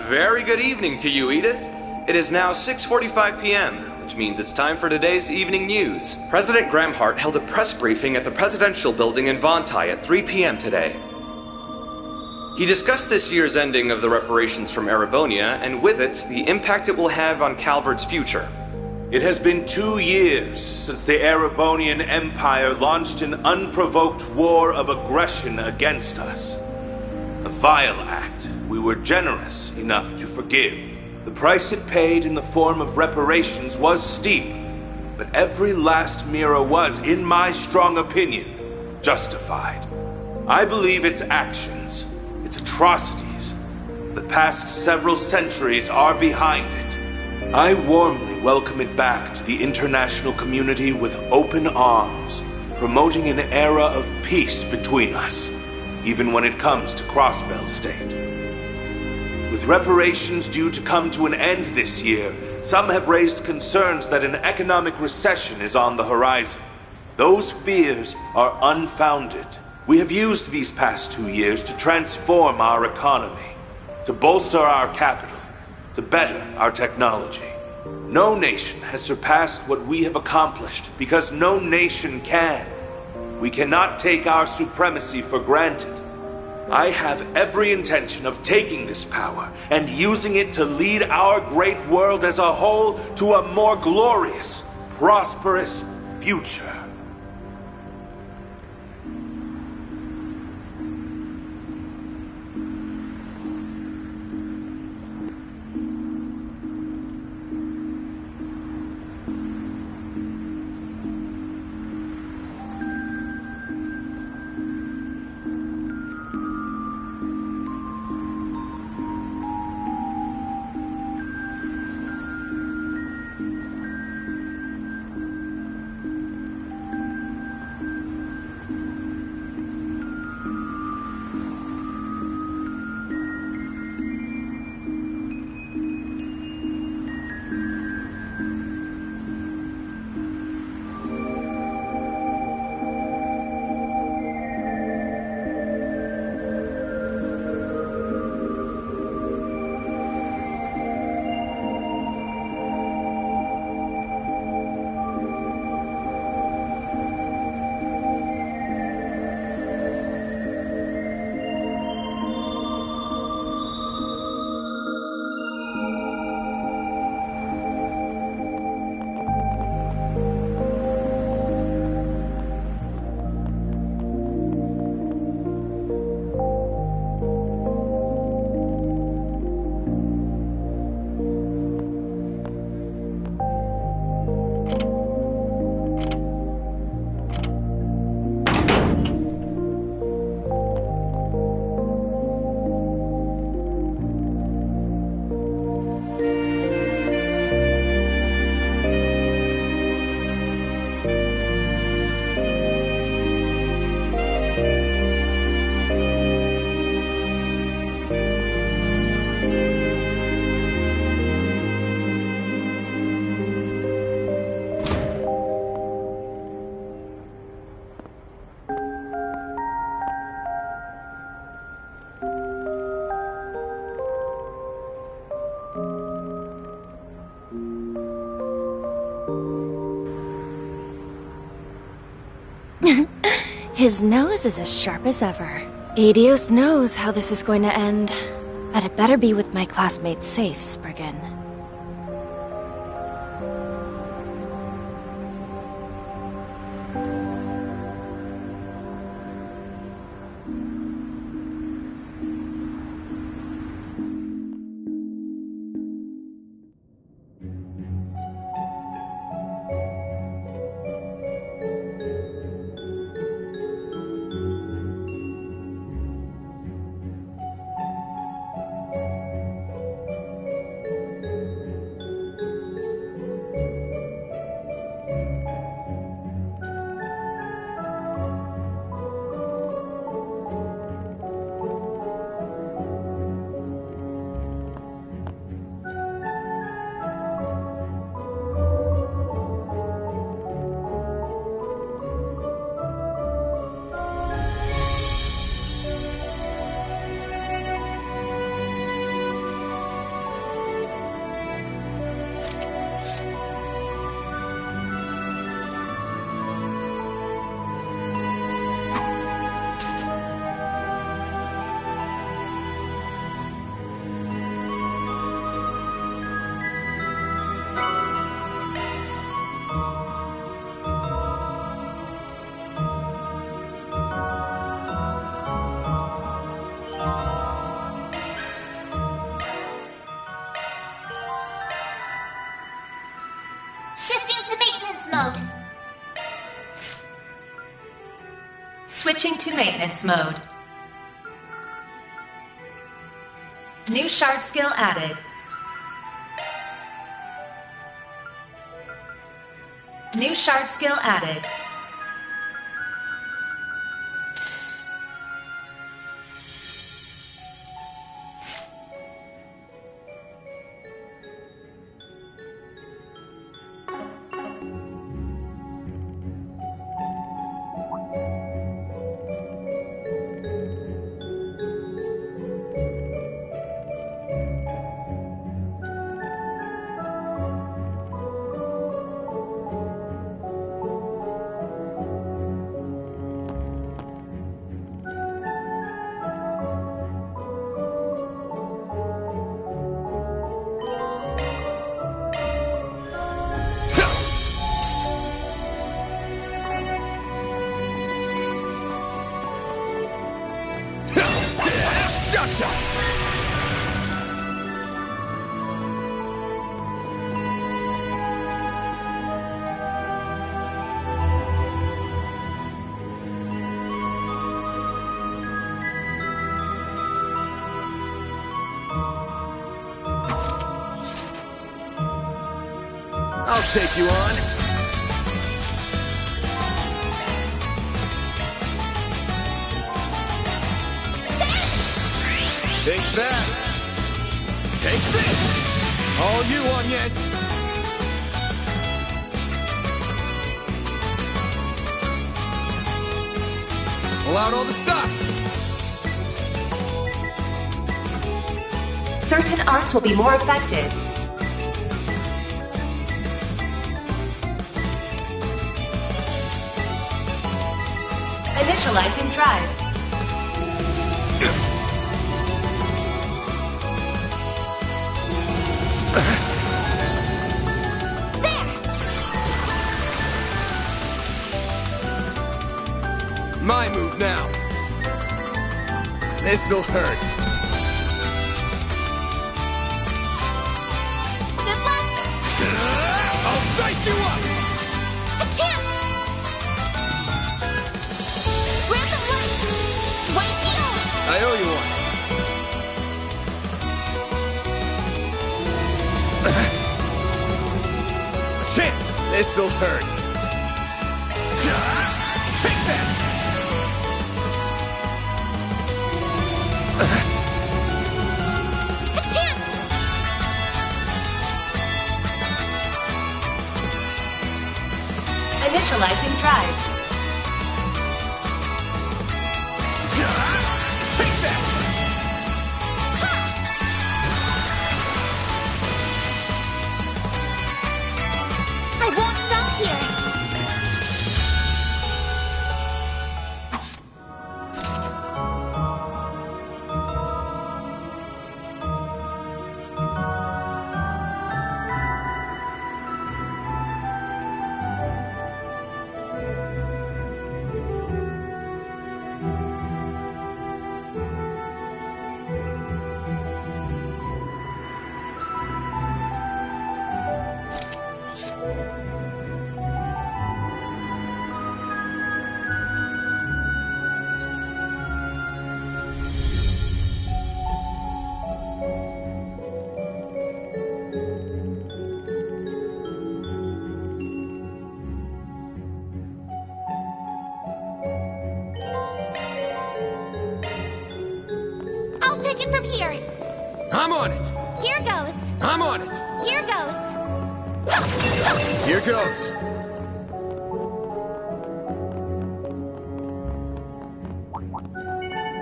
Very good evening to you, Edith. It is now 6:45 p.m., which means it's time for today's evening news. President Graham Hart held a press briefing at the Presidential Building in Vontai at 3 p.m. today. He discussed this year's ending of the reparations from Erebonia, and with it, the impact it will have on Calvert's future. It has been 2 years since the Erebonian Empire launched an unprovoked war of aggression against us. A vile act we were generous enough to forgive. The price it paid in the form of reparations was steep, but every last lira was, in my strong opinion, justified. I believe its actions, its atrocities, the past several centuries are behind it. I warmly welcome it back to the international community with open arms, promoting an era of peace between us, even when it comes to Crossbell State. With reparations due to come to an end this year, some have raised concerns that an economic recession is on the horizon. Those fears are unfounded. We have used these past 2 years to transform our economy, to bolster our capital, to better our technology. No nation has surpassed what we have accomplished because no nation can. We cannot take our supremacy for granted. I have every intention of taking this power and using it to lead our great world as a whole to a more glorious, prosperous future. His nose is as sharp as ever. Adios knows how this is going to end. But it better be with my classmates safe, Spriggan. Shifting to maintenance mode. Switching to maintenance mode. New shard skill added. New shard skill added. take you on. Think fast. Take this. All you on, yes. Pull out all the stops. Certain arts will be more effective. Initializing drive. My move now. This'll hurt. Good luck! I'll dice you up! A chance! Random light! White heel! I owe you one. A chance! This'll hurt. Take that! A chance! Initializing drive. Take that! I won't stop here! I'll take it from here. I'm on it. Here goes. I'm on it. Here goes. Here goes.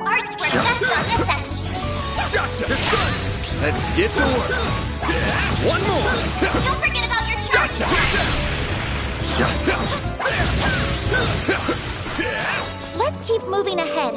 Arts were best on this end. Gotcha. It's done. Let's get to work. One more. Don't forget about your charge. Let's keep moving ahead.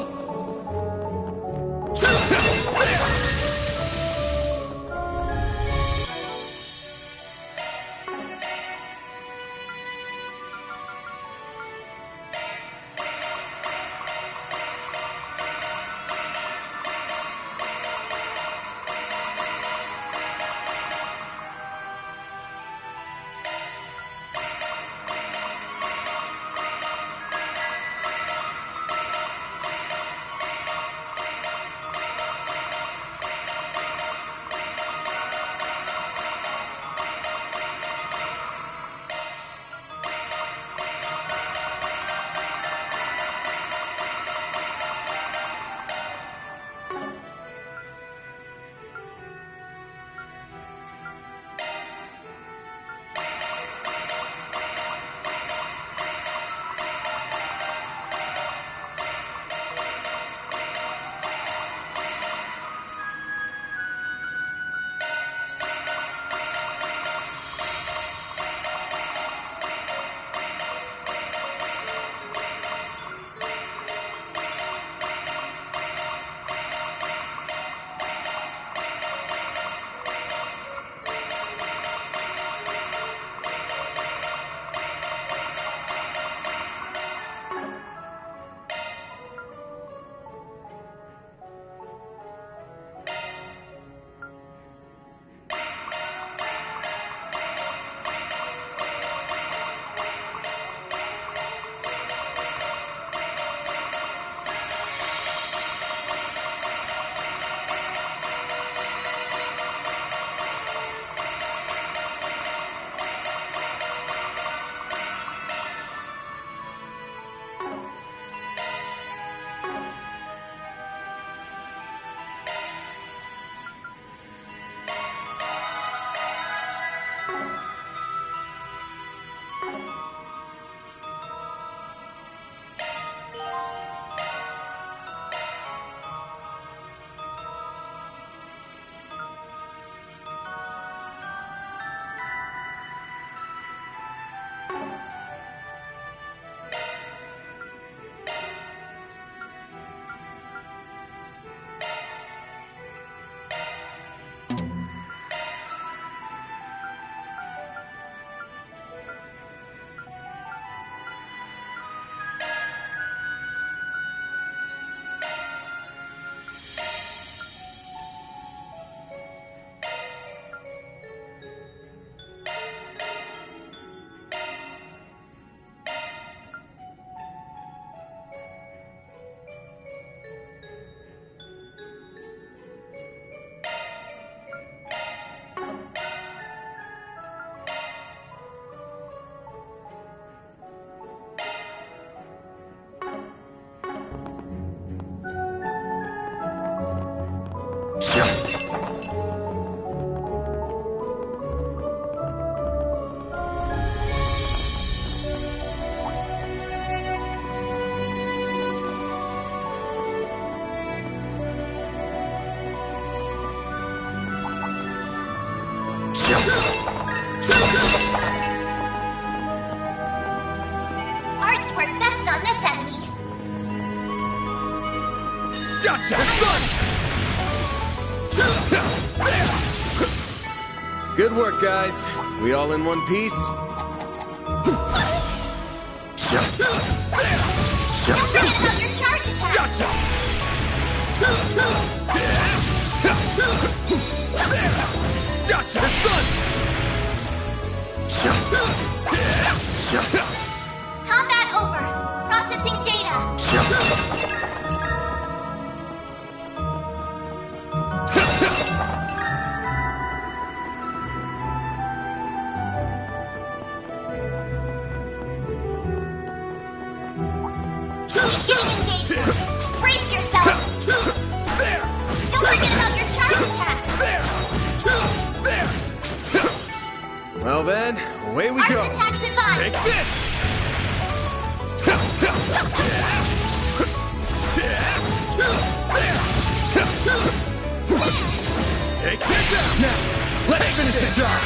Arts work best on this enemy. Gotcha! Good work, guys. We all in one piece? Don't forget about your charge attack. Gotcha! Gotcha! It's done! Combat over. Processing data. Beginning engagement. Brace yourself. There! Don't forget about your charge attack. There! Well then, away we go. Arts attacks advised. Take this! Take this out! Now, let's finish the job!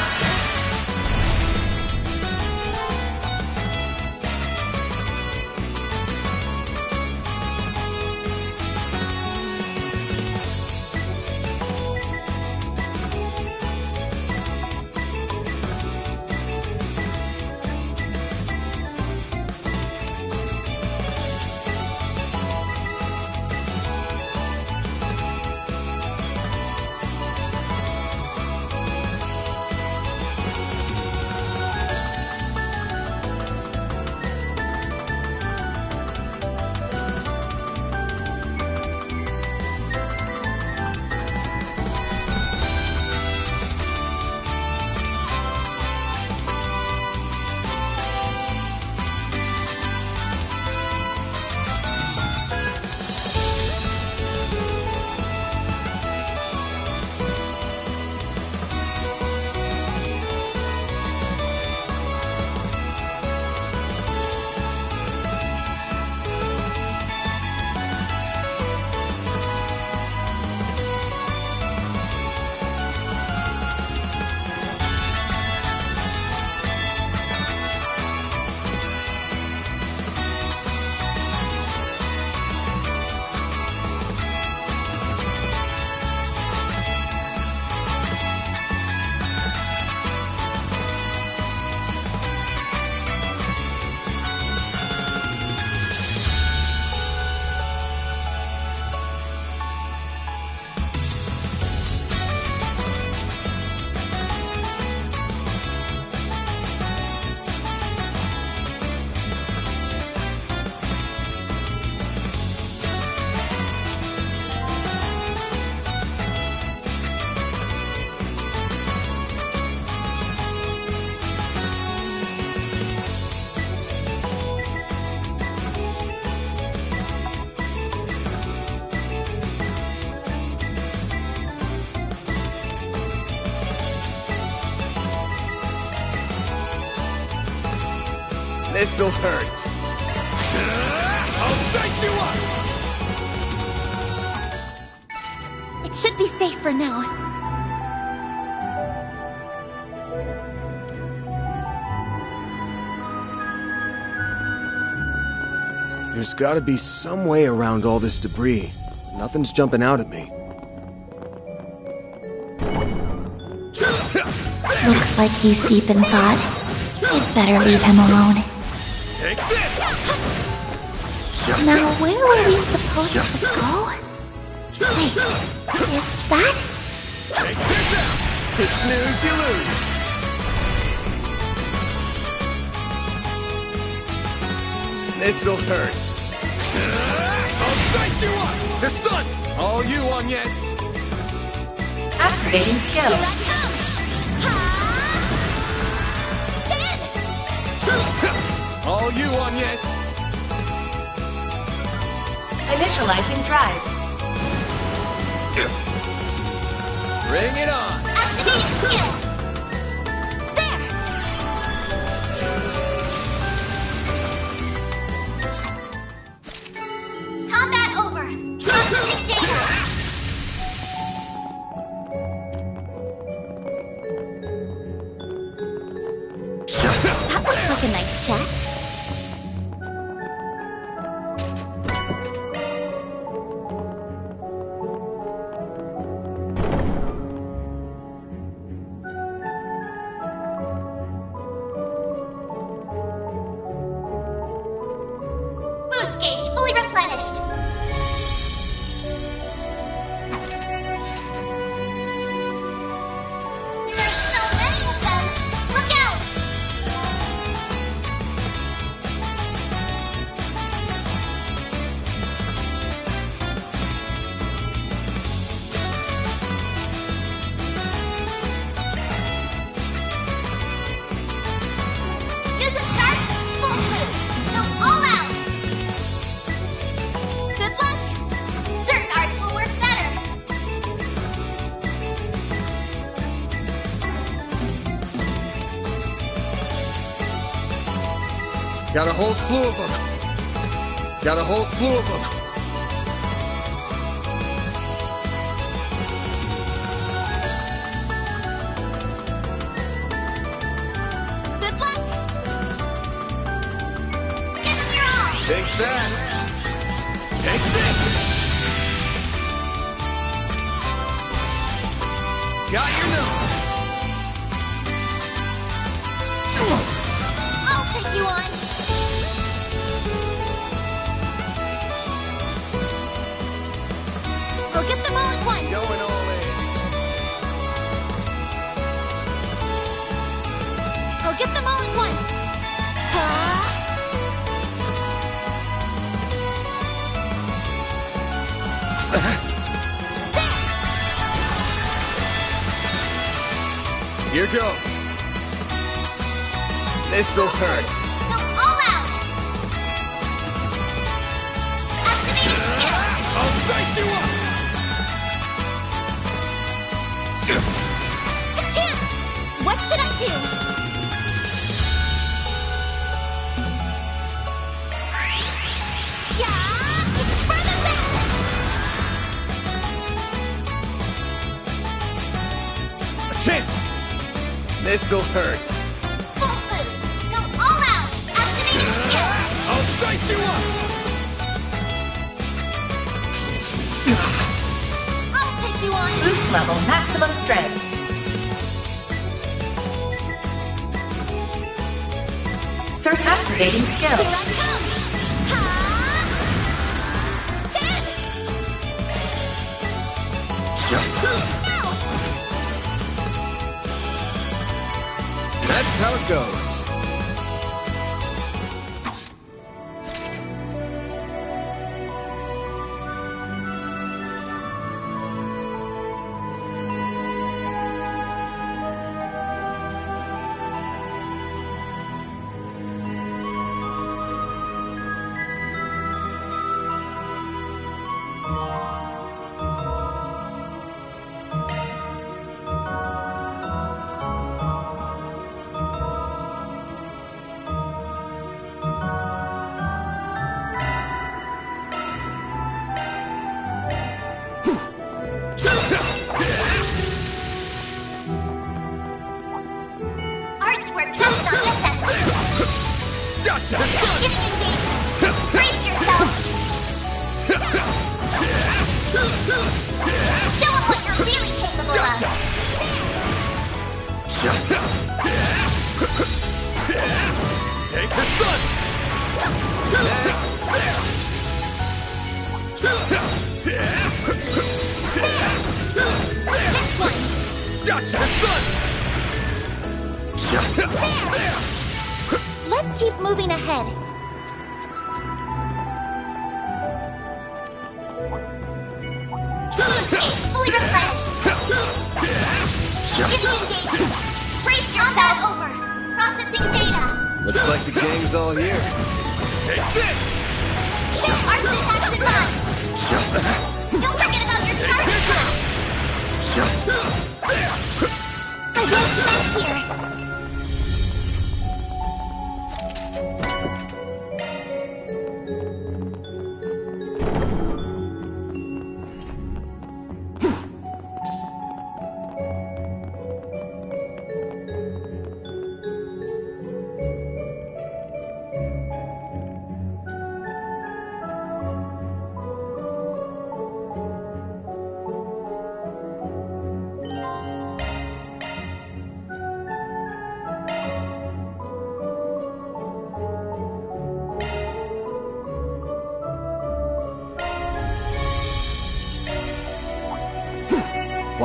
This'll hurt. I'll dice you up! It should be safe for now. There's gotta be some way around all this debris. Nothing's jumping out at me. Looks like he's deep in thought. I'd better leave him alone. Take this! Now, where were we supposed to go? Wait, is that? Take this out! You snooze, you lose. This'll hurt. I'll dice you up! It's done! All you on yes. Activating skill. Here I come. All you on yes. Initializing drive. Bring it on. Activating skill. There. Combat over. Processing data. chest? Boost gauge fully replenished. There are so many of them. Look out! Use a sharp, full boost. Go all out. Good luck. Certain arts will work better. Got a whole slew of them. Got a whole slew of them. Good luck. Give them your all. Think fast. Take this. Got your number. I'll take you on. We'll get them all at once. Going all in. I'll get them all at once. Huh? Here goes. This'll hurt. Go all out. Activating skill. I'll dice you up. A chance. What should I do? Yeah, it's for the best. A chance. This'll hurt. Full boost. Go all out. Activating skill. I'll dice you up. I'll take you on. Boost level maximum strength. Search activating skill. Here I come. Ha! Dead. No. That's how it goes. Arts work best on this end. Gotcha. Beginning engagement. Brace yourself. Show them what you're really capable of. Take the sun. Next one. Gotcha. Sun. There. Let's keep moving ahead. Boost gauge fully replenished. Beginning engagement. Brace yourself. Over. Processing data. Looks like the gang's all here. Take this. Arts attacks advance. Don't forget about your charge attack. I won't stop here.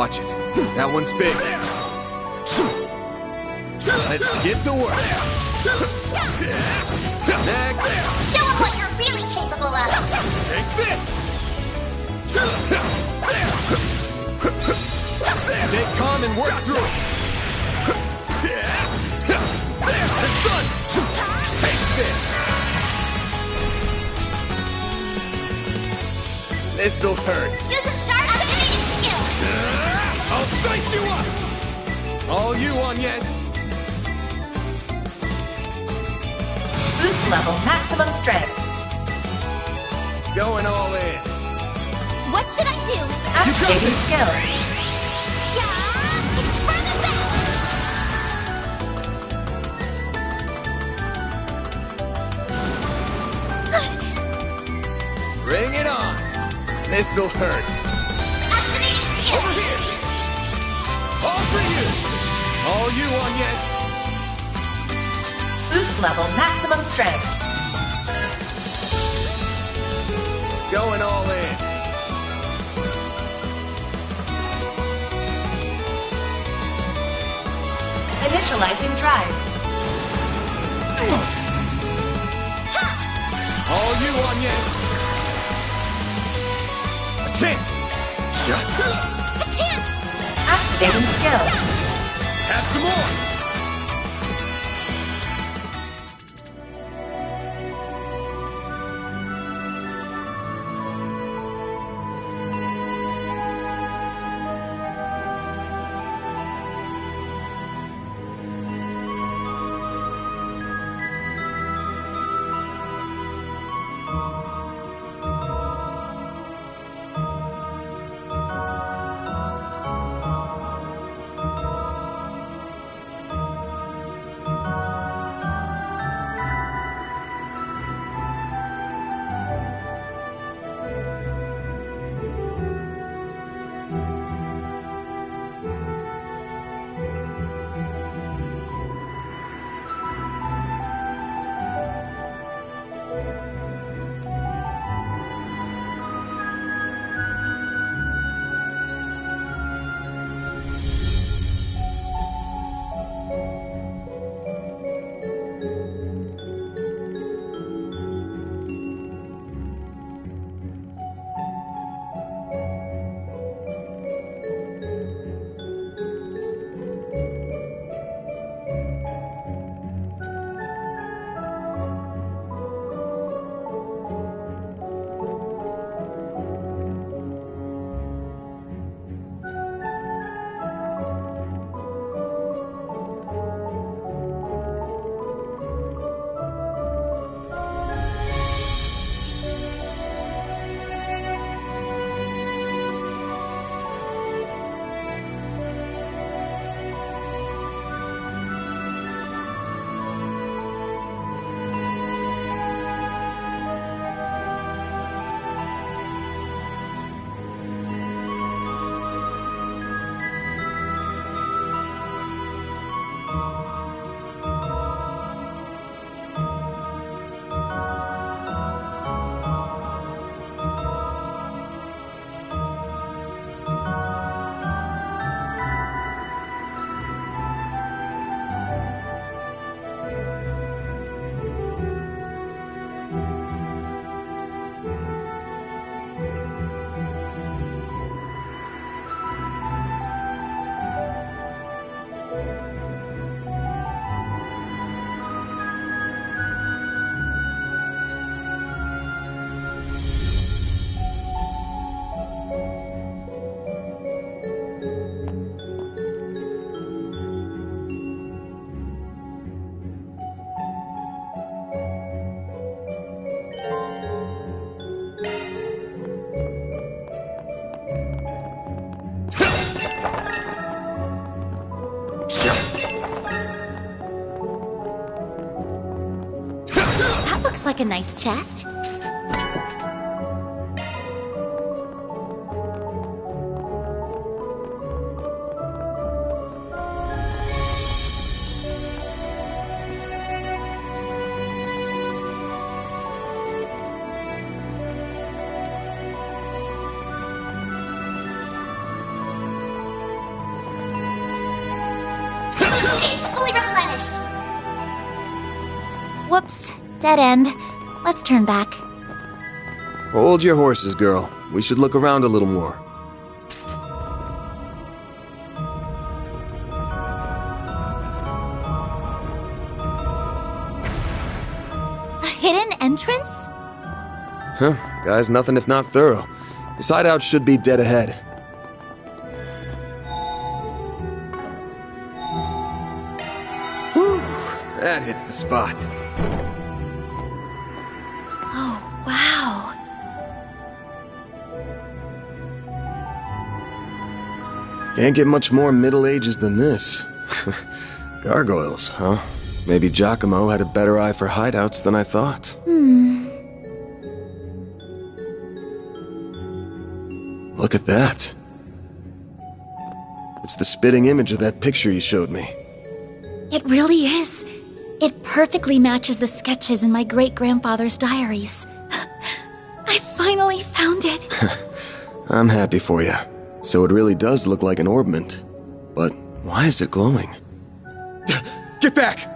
Watch it. That one's big. Let's get to work. Next. Show him what you're really capable of. Take this. Stay calm and work through it. It's done. Take this. This'll hurt. Use a sharp activating skill. I'll dice you up. All you, Agnes. Boost level maximum strength. Going all in. What should I do? Activating skill. Yeah, it's for the best. Bring it on. This'll hurt. Activating skill. Over here. All for you. All you, Agnes. Boost level maximum strength. Going all in. Initializing drive. All you, Agnes. A chance. A chance. Activating skill. Have some more. Looks like a nice chest. Boost gauge fully replenished. Whoops, dead end. Let's turn back. Hold your horses, girl. We should look around a little more. A hidden entrance? Huh, guy's nothing if not thorough. This hideout should be dead ahead. Whew, that hits the spot. Oh, wow. Can't get much more Middle Ages than this. Gargoyles, huh? Maybe Giacomo had a better eye for hideouts than I thought. Look at that. It's the spitting image of that picture you showed me. It really is. It perfectly matches the sketches in my great-grandfather's diaries. I finally found it. I'm happy for you. So it really does look like an orbment. But why is it glowing? Get back!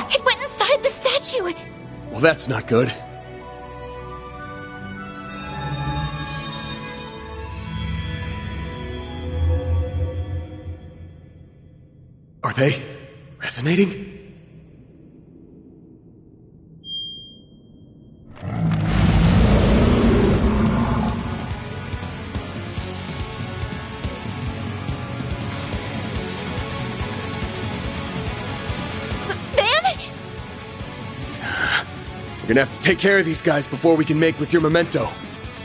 It went inside the statue! Well, that's not good. Are they resonating? We're gonna have to take care of these guys before we can make with your memento.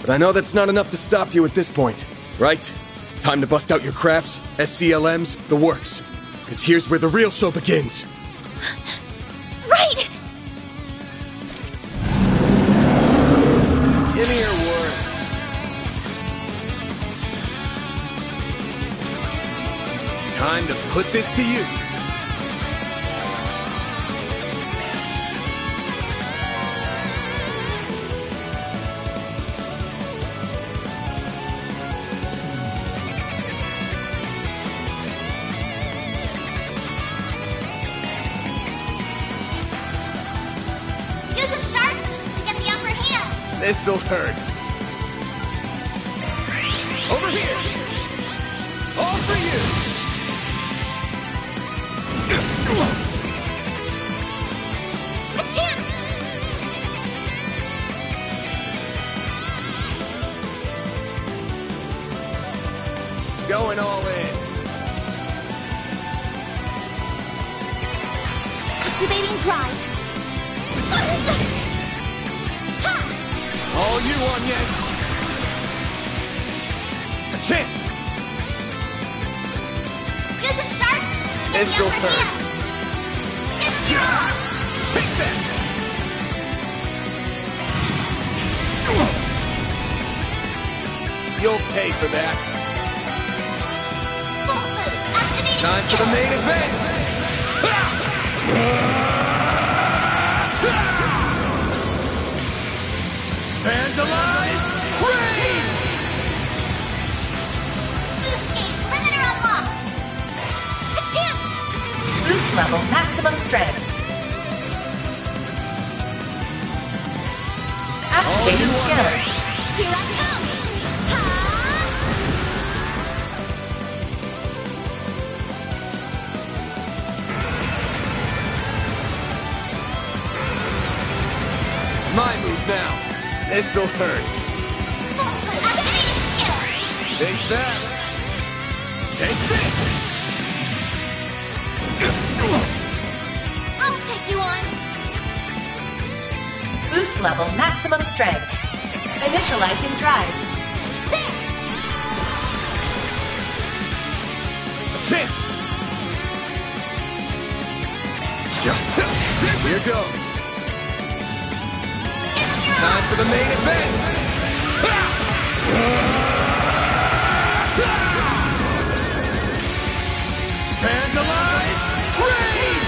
But I know that's not enough to stop you at this point, right? Time to bust out your crafts, SCLMs, the works. Because here's where the real show begins. Right! Give me your worst. Time to put this to use. This'll hurt. Over here! All for you! A chance! Going all in. Activating drive. All you on yet? A chance! Use a sharp. This'll hurt. Use a straw. Take that! You'll pay for that. Full boost. Activating Time for the main event! Vandalize! Rain! Boost gauge limiter unlocked. A chance. Boost level maximum strength. Activating skills. Here I come. My move now. This'll hurt. Activating skill. Think fast. Take this. I'll take you on. Boost level maximum strength. Initializing drive. Chance. Here goes. Time for the main event! Vandalize! Rain!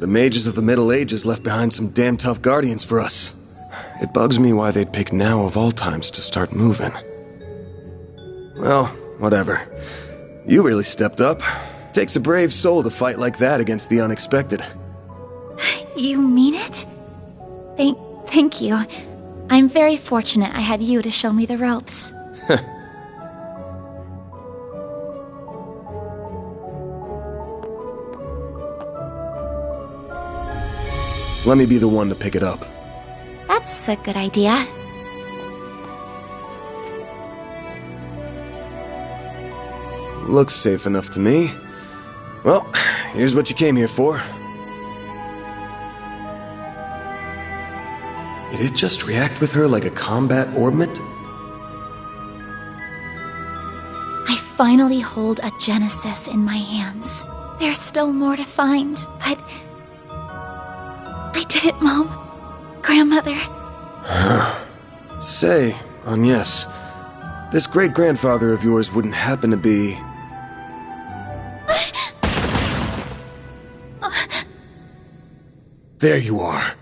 The mages of the Middle Ages left behind some damn tough guardians for us. It bugs me why they'd pick now of all times to start moving. Well, whatever. You really stepped up. Takes a brave soul to fight like that against the unexpected. You mean it? Thank you. I'm very fortunate I had you to show me the ropes. Let me be the one to pick it up. That's a good idea. Looks safe enough to me. Well, here's what you came here for. Did it just react with her like a combat orbment? I finally hold a Genesis in my hands. There's still more to find, but... I did it, Mom. Grandmother. Say, Agnes, this great-grandfather of yours wouldn't happen to be... There you are.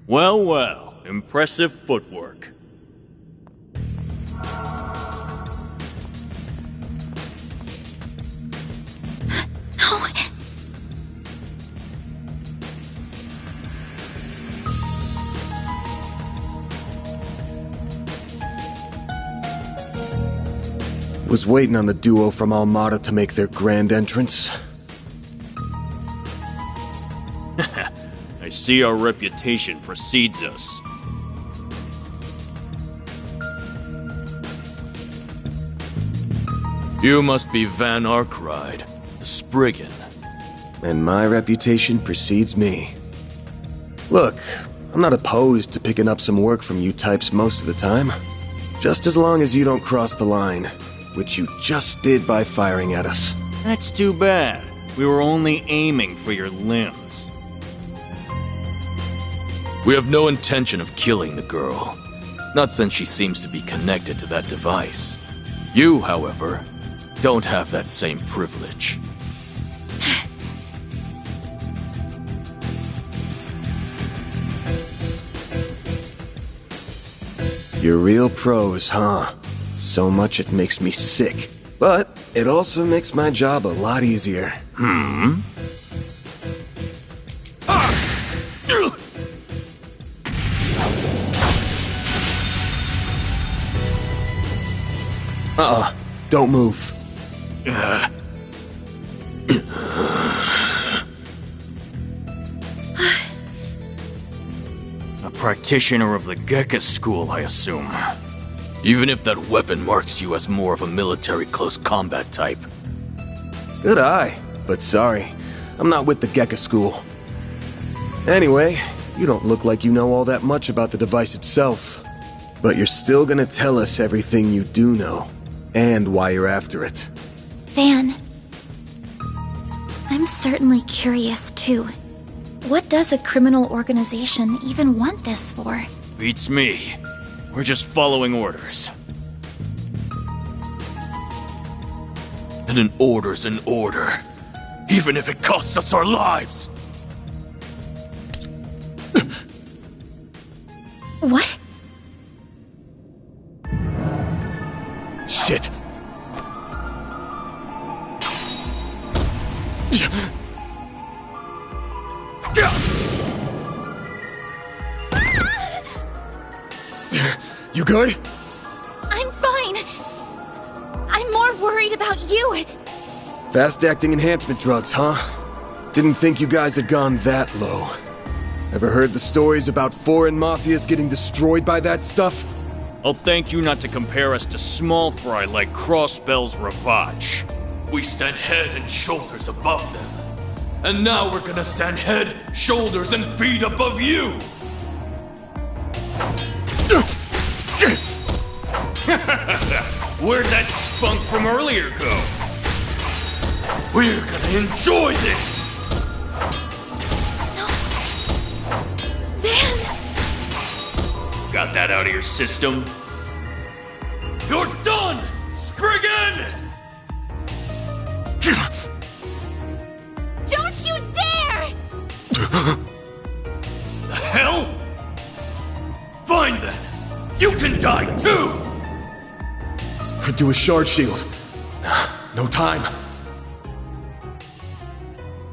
Well, well, impressive footwork. No. Was waiting on the duo from Almada to make their grand entrance. I see our reputation precedes us. You must be Van Arkwright, the Spriggan. And my reputation precedes me. Look, I'm not opposed to picking up some work from you types most of the time. Just as long as you don't cross the line, which you just did by firing at us. That's too bad. We were only aiming for your limbs. We have no intention of killing the girl. Not since she seems to be connected to that device. You, however, don't have that same privilege. You're real pros, huh? So much it makes me sick. But it also makes my job a lot easier. Don't move. A practitioner of the Gekka school, I assume. Even if that weapon marks you as more of a military close combat type. Good eye, but sorry. I'm not with the Gekka school. Anyway, you don't look like you know all that much about the device itself. But you're still gonna tell us everything you do know. And why you're after it. Van. I'm certainly curious, too. What does a criminal organization even want this for? Beats me. We're just following orders. And an order's an order. Even if it costs us our lives. What? Shit. You good? I'm fine. I'm more worried about you. Fast-acting enhancement drugs, huh? Didn't think you guys had gone that low. Ever heard the stories about foreign mafias getting destroyed by that stuff? I'll thank you not to compare us to small fry like Crossbell's Ravage. We stand head and shoulders above them. And now we're gonna stand head, shoulders, and feet above you! Where'd that spunk from earlier go? We're gonna enjoy this! Van! Got that out of your system? You're done, Spriggan! Don't you dare! die too! Could do a shard shield. No time.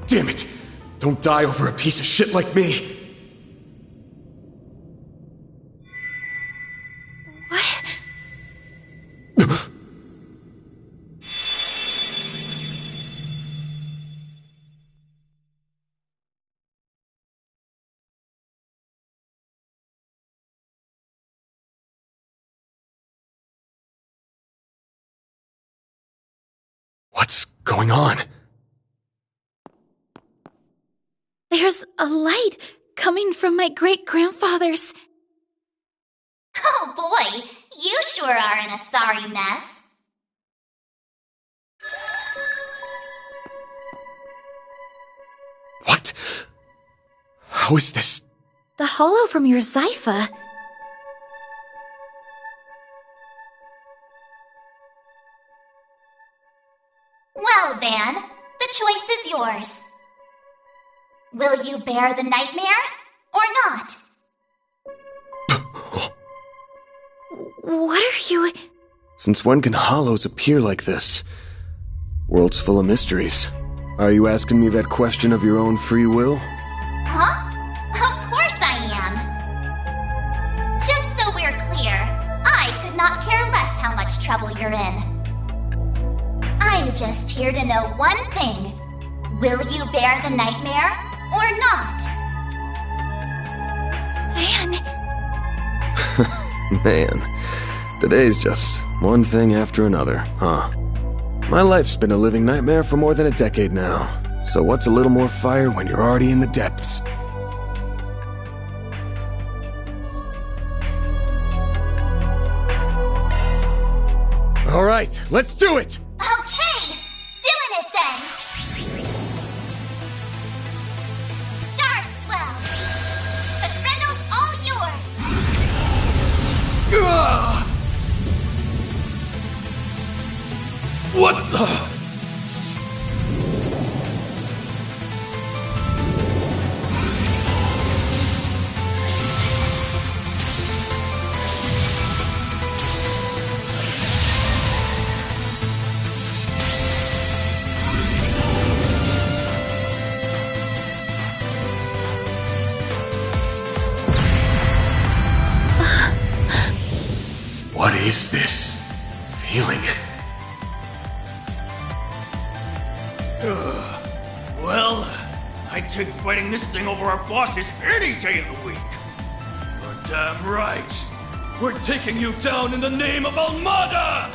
Damn it! Don't die over a piece of shit like me! What's going on? There's a light coming from my great-grandfather's. Oh boy, you sure are in a sorry mess. What? How is this? The hollow from your Zypha. Well, Van, the choice is yours. Will you bear the nightmare, or not? What are you... Since when can hollows appear like this? World's full of mysteries. Are you asking me that question of your own free will? Huh? Of course I am. Just so we're clear, I could not care less how much trouble you're in. I'm just here to know one thing. Will you bear the nightmare, or not? Van... Man, today's just one thing after another, huh? My life's been a living nightmare for more than a decade now. So what's a little more fire when you're already in the depths? All right, let's do it! Okay, doing it then! Sharp swell! The Frendel's all yours! What the? What is this feeling? Well, I take fighting this thing over our bosses any day of the week. You're damn right. We're taking you down in the name of Almada!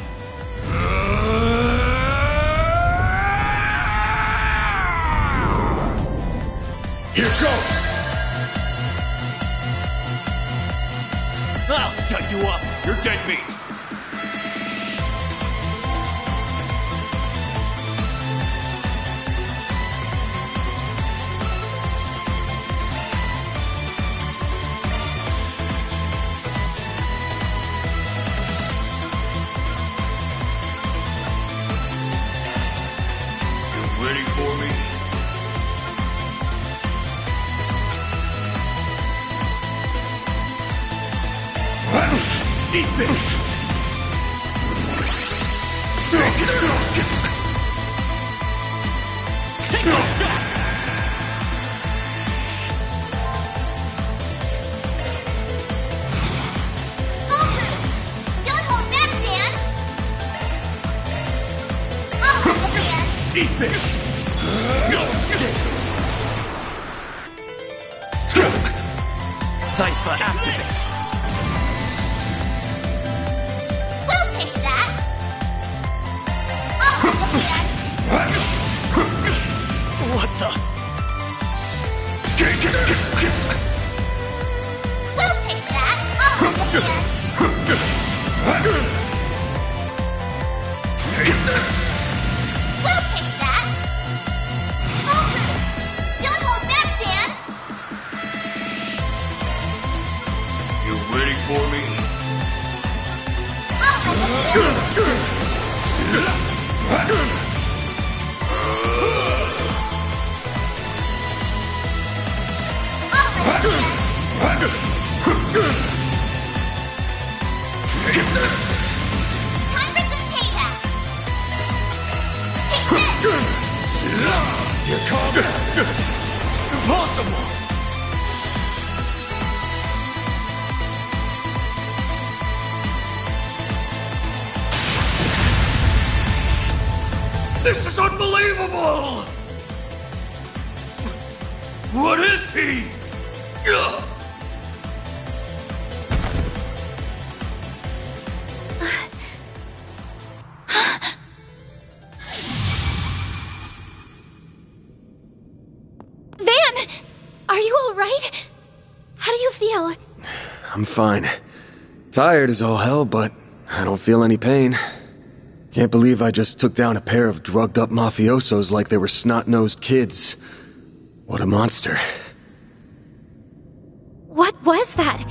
Here goes! I'll shut you up. You're dead meat. You ready for me? Eat this! Take no stop! Full boost! Don't hold back, Dan! I'll hold it, Dan! Eat this! No escape! Zypha activate! We'll take that! I'll hold it, Dan! What the? We'll take that! I'll hold it, Dan! We'll take that! Full boost! Don't hold back, Dan! You Calm down. Impossible! This is unbelievable! What is he? Ugh. Van! Are you alright? How do you feel? I'm fine. Tired as all hell, but I don't feel any pain. Can't believe I just took down a pair of drugged-up mafiosos like they were snot-nosed kids. What a monster. What was that?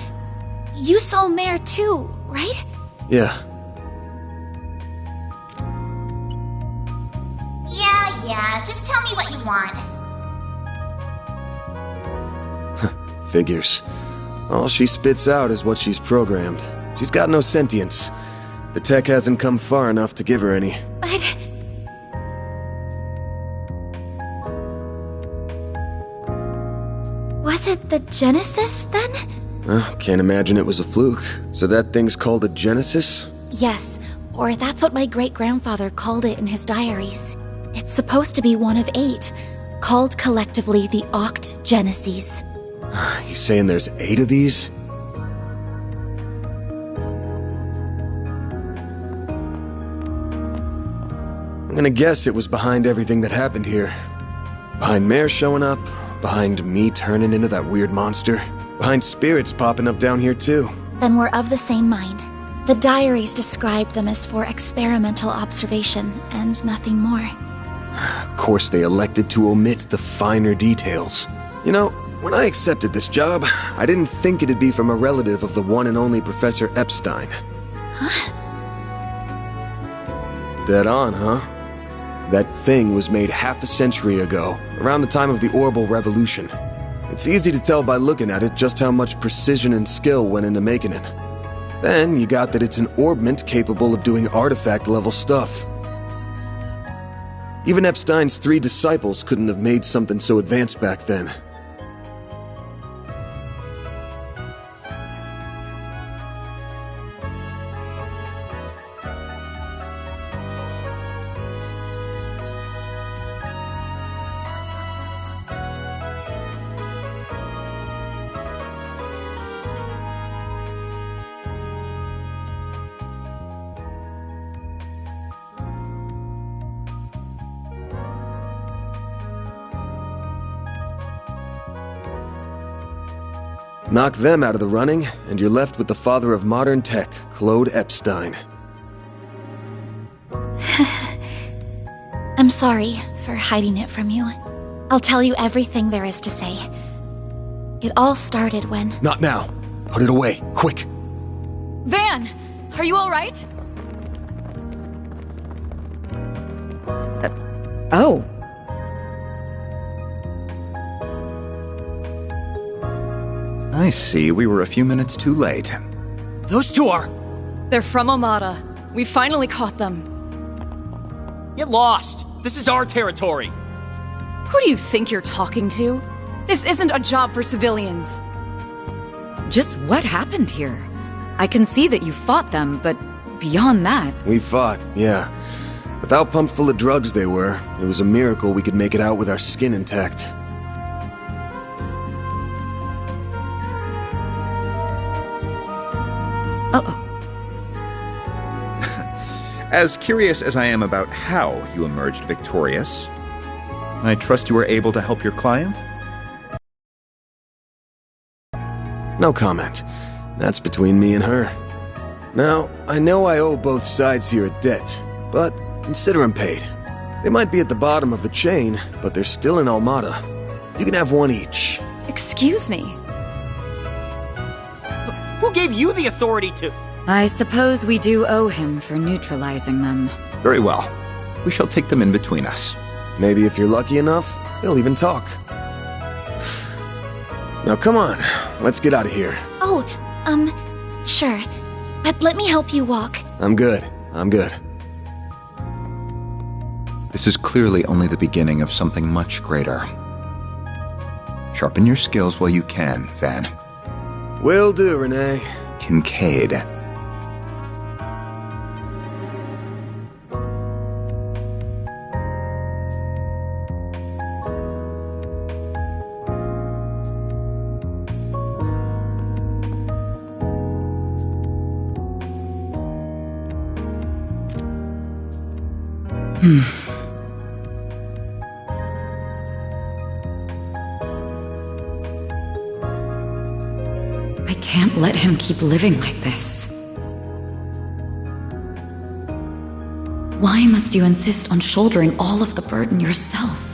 You saw Mare too, right? Yeah. Yeah, just tell me what you want. Figures. All she spits out is what she's programmed. She's got no sentience. The tech hasn't come far enough to give her any. But... was it the Genesis, then? Can't imagine it was a fluke. So that thing's called a Genesis? Yes, or that's what my great-grandfather called it in his diaries. It's supposed to be one of 8, called collectively the Oct Geneses. You saying there's 8 of these? I'm gonna guess it was behind everything that happened here. Behind Mare showing up, behind me turning into that weird monster, behind spirits popping up down here too. Then we're of the same mind. The diaries described them as for experimental observation, and nothing more. Of course they elected to omit the finer details. You know, when I accepted this job, I didn't think it'd be from a relative of the one and only Professor Epstein. Huh? Dead on, huh? That thing was made half a century ago, around the time of the Orbital Revolution. It's easy to tell by looking at it just how much precision and skill went into making it. Then you got that it's an orbment capable of doing artifact-level stuff. Even Epstein's 3 disciples couldn't have made something so advanced back then. Knock them out of the running, and you're left with the father of modern tech, Claude Epstein. I'm sorry for hiding it from you. I'll tell you everything there is to say. It all started when... Not now. Put it away, quick. Van! Are you alright? Oh. I see. We were a few minutes too late. Those two are... They're from Armada. We finally caught them. Get lost! This is our territory! Who do you think you're talking to? This isn't a job for civilians. Just what happened here? I can see that you fought them, but beyond that... We fought, yeah. With how pumped full of drugs they were, it was a miracle we could make it out with our skin intact. Uh-oh. As curious as I am about how you emerged victorious, I trust you were able to help your client? No comment. That's between me and her. Now, I know I owe both sides here a debt, but consider them paid. They might be at the bottom of the chain, but they're still in Armada. You can have one each. Excuse me. Who gave you the authority to... I suppose we do owe him for neutralizing them. Very well. We shall take them in between us. Maybe if you're lucky enough, they'll even talk. Now come on, let's get out of here. Oh, sure. But let me help you walk. I'm good. This is clearly only the beginning of something much greater. Sharpen your skills while you can, Van. Will do, Renee. Kincaid. I can't let him keep living like this. Why must you insist on shouldering all of the burden yourself?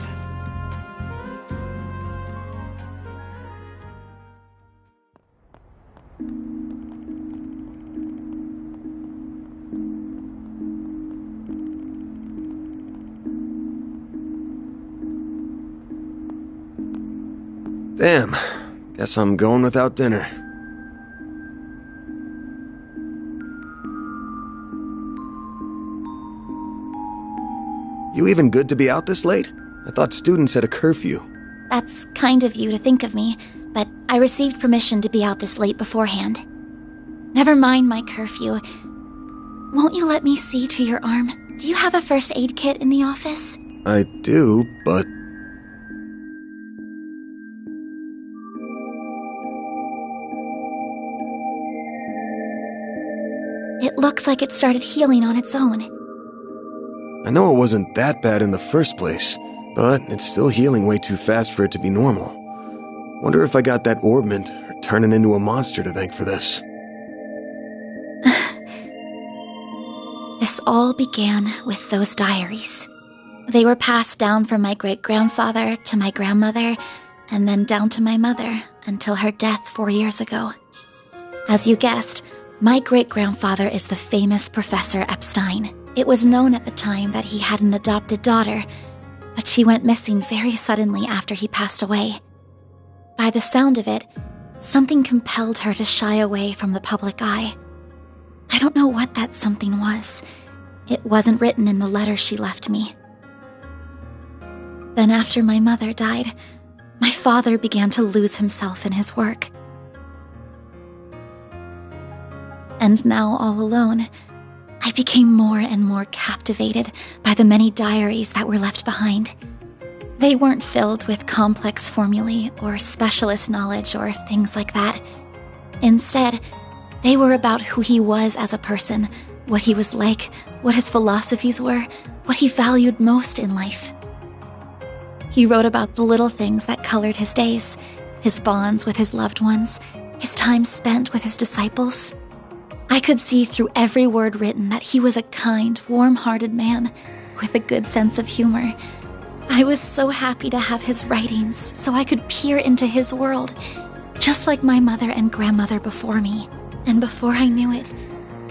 Damn. Guess I'm going without dinner. You even good to be out this late? I thought students had a curfew. That's kind of you to think of me, but I received permission to be out this late beforehand. Never mind my curfew. Won't you let me see to your arm? Do you have a first aid kit in the office? I do, but... It looks like it started healing on its own. I know it wasn't that bad in the first place, but it's still healing way too fast for it to be normal. Wonder if I got that orbment or turning into a monster to thank for this. This all began with those diaries. They were passed down from my great-grandfather to my grandmother, and then down to my mother until her death 4 years ago. As you guessed, my great-grandfather is the famous Professor Epstein. It was known at the time that he had an adopted daughter, but she went missing very suddenly after he passed away. By the sound of it, something compelled her to shy away from the public eye. I don't know what that something was. It wasn't written in the letter she left me. Then after my mother died, my father began to lose himself in his work. And now, all alone, I became more and more captivated by the many diaries that were left behind. They weren't filled with complex formulae or specialist knowledge or things like that. Instead, they were about who he was as a person, what he was like, what his philosophies were, what he valued most in life. He wrote about the little things that colored his days, his bonds with his loved ones, his time spent with his disciples. I could see through every word written that he was a kind, warm-hearted man with a good sense of humor. I was so happy to have his writings so I could peer into his world, just like my mother and grandmother before me. And before I knew it,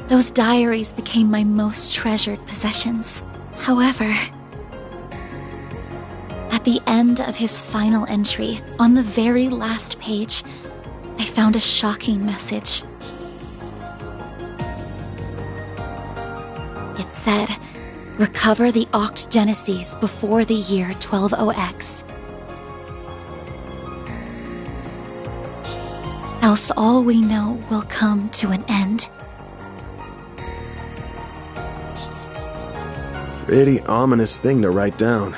those diaries became my most treasured possessions. However, at the end of his final entry, on the very last page, I found a shocking message. It said, "Recover the Oct Genesis before the year 120X. Else all we know will come to an end." Pretty ominous thing to write down.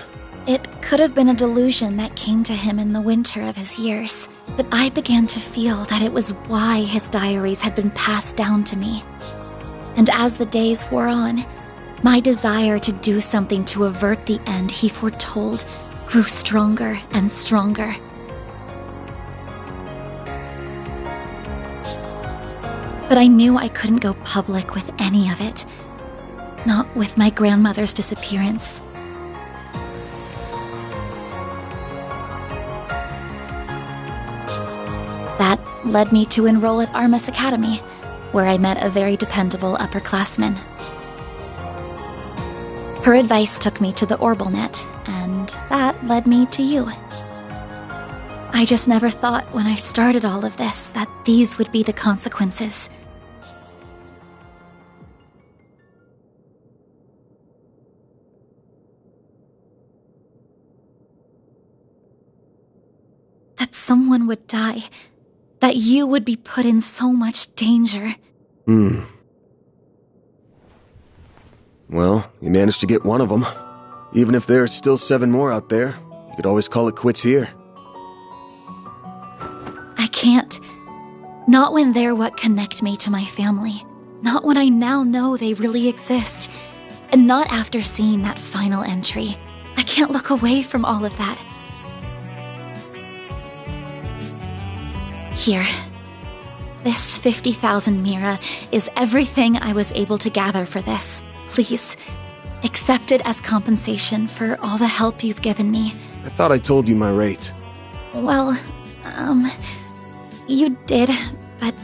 It could have been a delusion that came to him in the winter of his years, but I began to feel that it was why his diaries had been passed down to me. And as the days wore on, my desire to do something to avert the end he foretold grew stronger and stronger. But I knew I couldn't go public with any of it. Not with my grandmother's disappearance. That led me to enroll at Armus Academy, where I met a very dependable upperclassman. Her advice took me to the Orbalnet, and that led me to you. I just never thought when I started all of this that these would be the consequences. someone would die, that you would be put in so much danger. Well, you managed to get one of them. Even if there are still 7 more out there, you could always call it quits here. I can't. Not when they're what connect me to my family. Not when I now know they really exist. And not after seeing that final entry. I can't look away from all of that. Here. This 50,000 Mira is everything I was able to gather for this. Please, accept it as compensation for all the help you've given me. I thought I told you my rate. Well, you did, but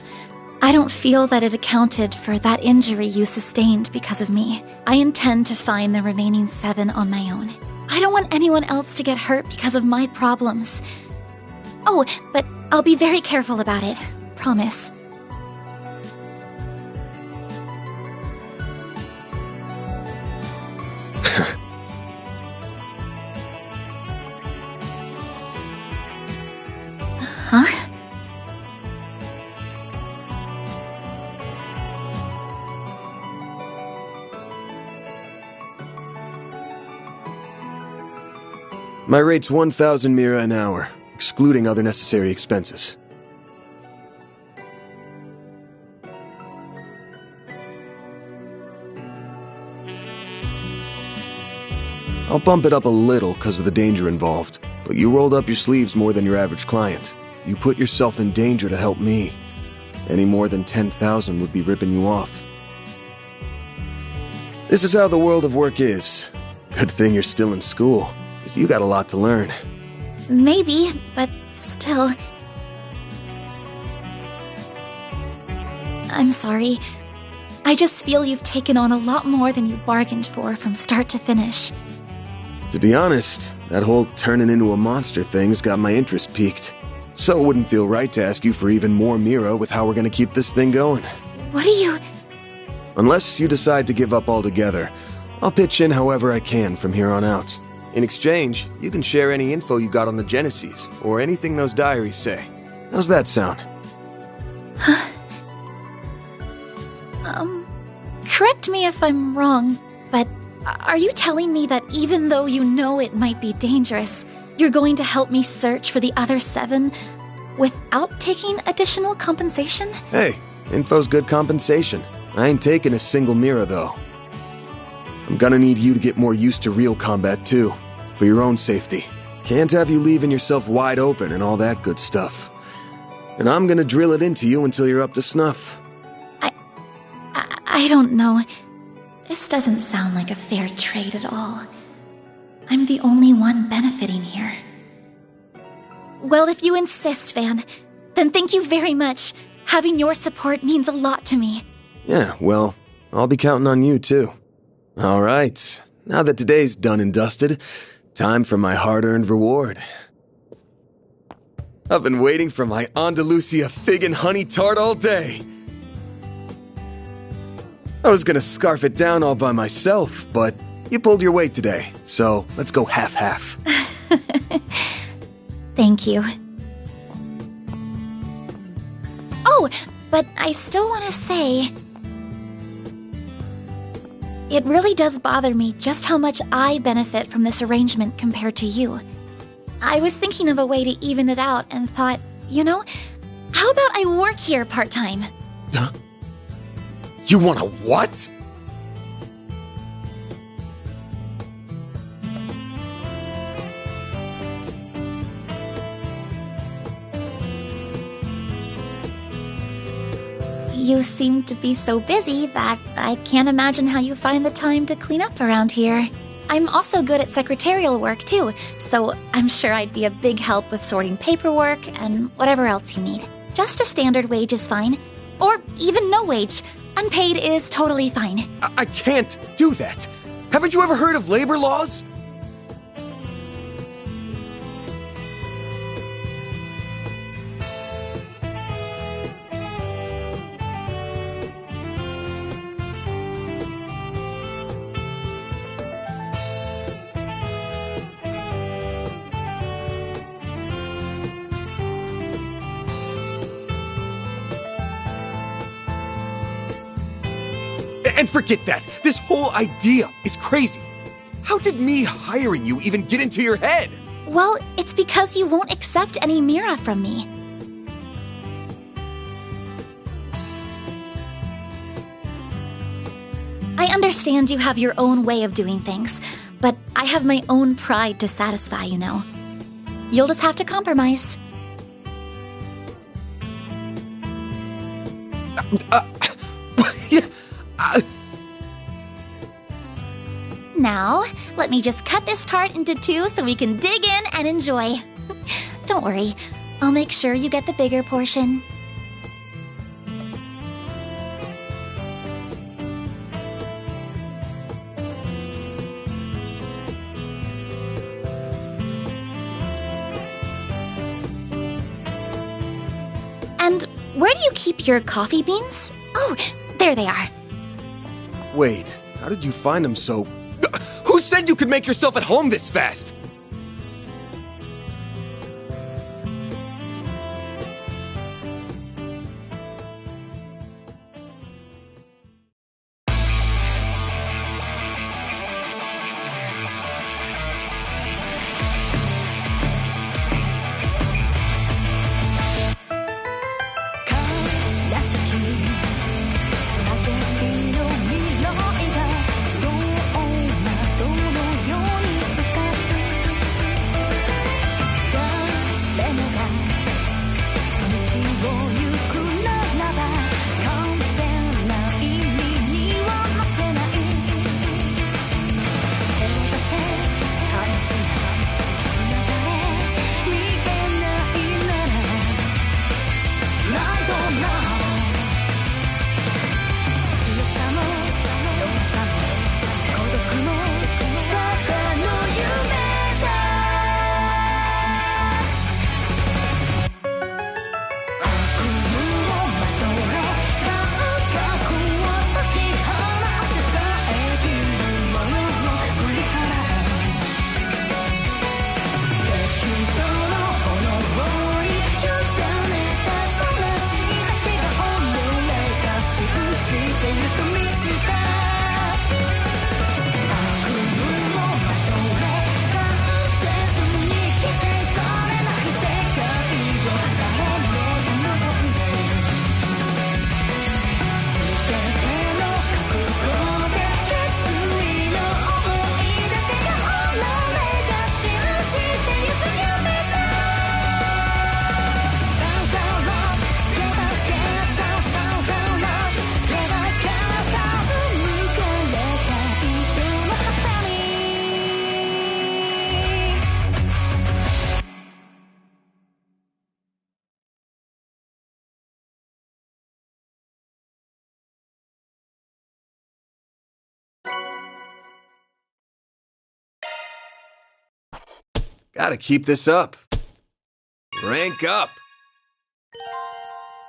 I don't feel that it accounted for that injury you sustained because of me. I intend to find the remaining 7 on my own. I don't want anyone else to get hurt because of my problems. Oh, but I'll be very careful about it. Promise. Huh? My rate's 1,000 Mira an hour, excluding other necessary expenses. I'll bump it up a little because of the danger involved, but you rolled up your sleeves more than your average client. You put yourself in danger to help me. Any more than 10,000 would be ripping you off. This is how the world of work is. Good thing you're still in school, because you got a lot to learn. Maybe, but still. I'm sorry. I just feel you've taken on a lot more than you bargained for from start to finish. To be honest, that whole turning into a monster thing's got my interest piqued. So it wouldn't feel right to ask you for even more Mira with how we're gonna keep this thing going. What are you... Unless you decide to give up altogether, I'll pitch in however I can from here on out. In exchange, you can share any info you got on the Genesis, or anything those diaries say. How's that sound? Correct me if I'm wrong, but are you telling me that even though you know it might be dangerous, you're going to help me search for the other 7 without taking additional compensation? Hey, info's good compensation. I ain't taking a single Mira, though. I'm gonna need you to get more used to real combat, too, for your own safety. Can't have you leaving yourself wide open and all that good stuff. And I'm gonna drill it into you until you're up to snuff. I don't know. This doesn't sound like a fair trade at all. I'm the only one benefiting here. Well, if you insist, Van, then thank you very much. Having your support means a lot to me. Yeah, well, I'll be counting on you, too. All right, now that today's done and dusted, time for my hard-earned reward. I've been waiting for my Andalusia fig and honey tart all day. I was gonna scarf it down all by myself, but you pulled your weight today, so let's go half-half. Thank you. Oh, but I still want to say... It really does bother me just how much I benefit from this arrangement compared to you. I was thinking of a way to even it out and thought, you know, how about I work here part-time? Huh? You want a what? You seem to be so busy that I can't imagine how you find the time to clean up around here. I'm also good at secretarial work too, so I'm sure I'd be a big help with sorting paperwork and whatever else you need. Just a standard wage is fine. Or even no wage. Unpaid is totally fine. I can't do that. Haven't you ever heard of labor laws? And forget that. This whole idea is crazy. How did me hiring you even get into your head? Well, it's because you won't accept any Mira from me. I understand you have your own way of doing things, but I have my own pride to satisfy, you know. You'll just have to compromise. Now, let me just cut this tart into two so we can dig in and enjoy. Don't worry, I'll make sure you get the bigger portion. And where do you keep your coffee beans? Oh, there they are. Wait, how did you find them so... Who said you could make yourself at home this fast? Gotta keep this up. Rank up.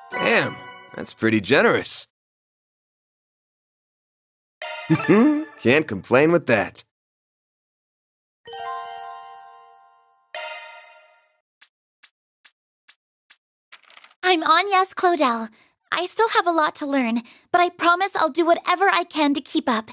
Damn, that's pretty generous. Can't complain with that. I'm Agnes Claudel. I still have a lot to learn, but I promise I'll do whatever I can to keep up.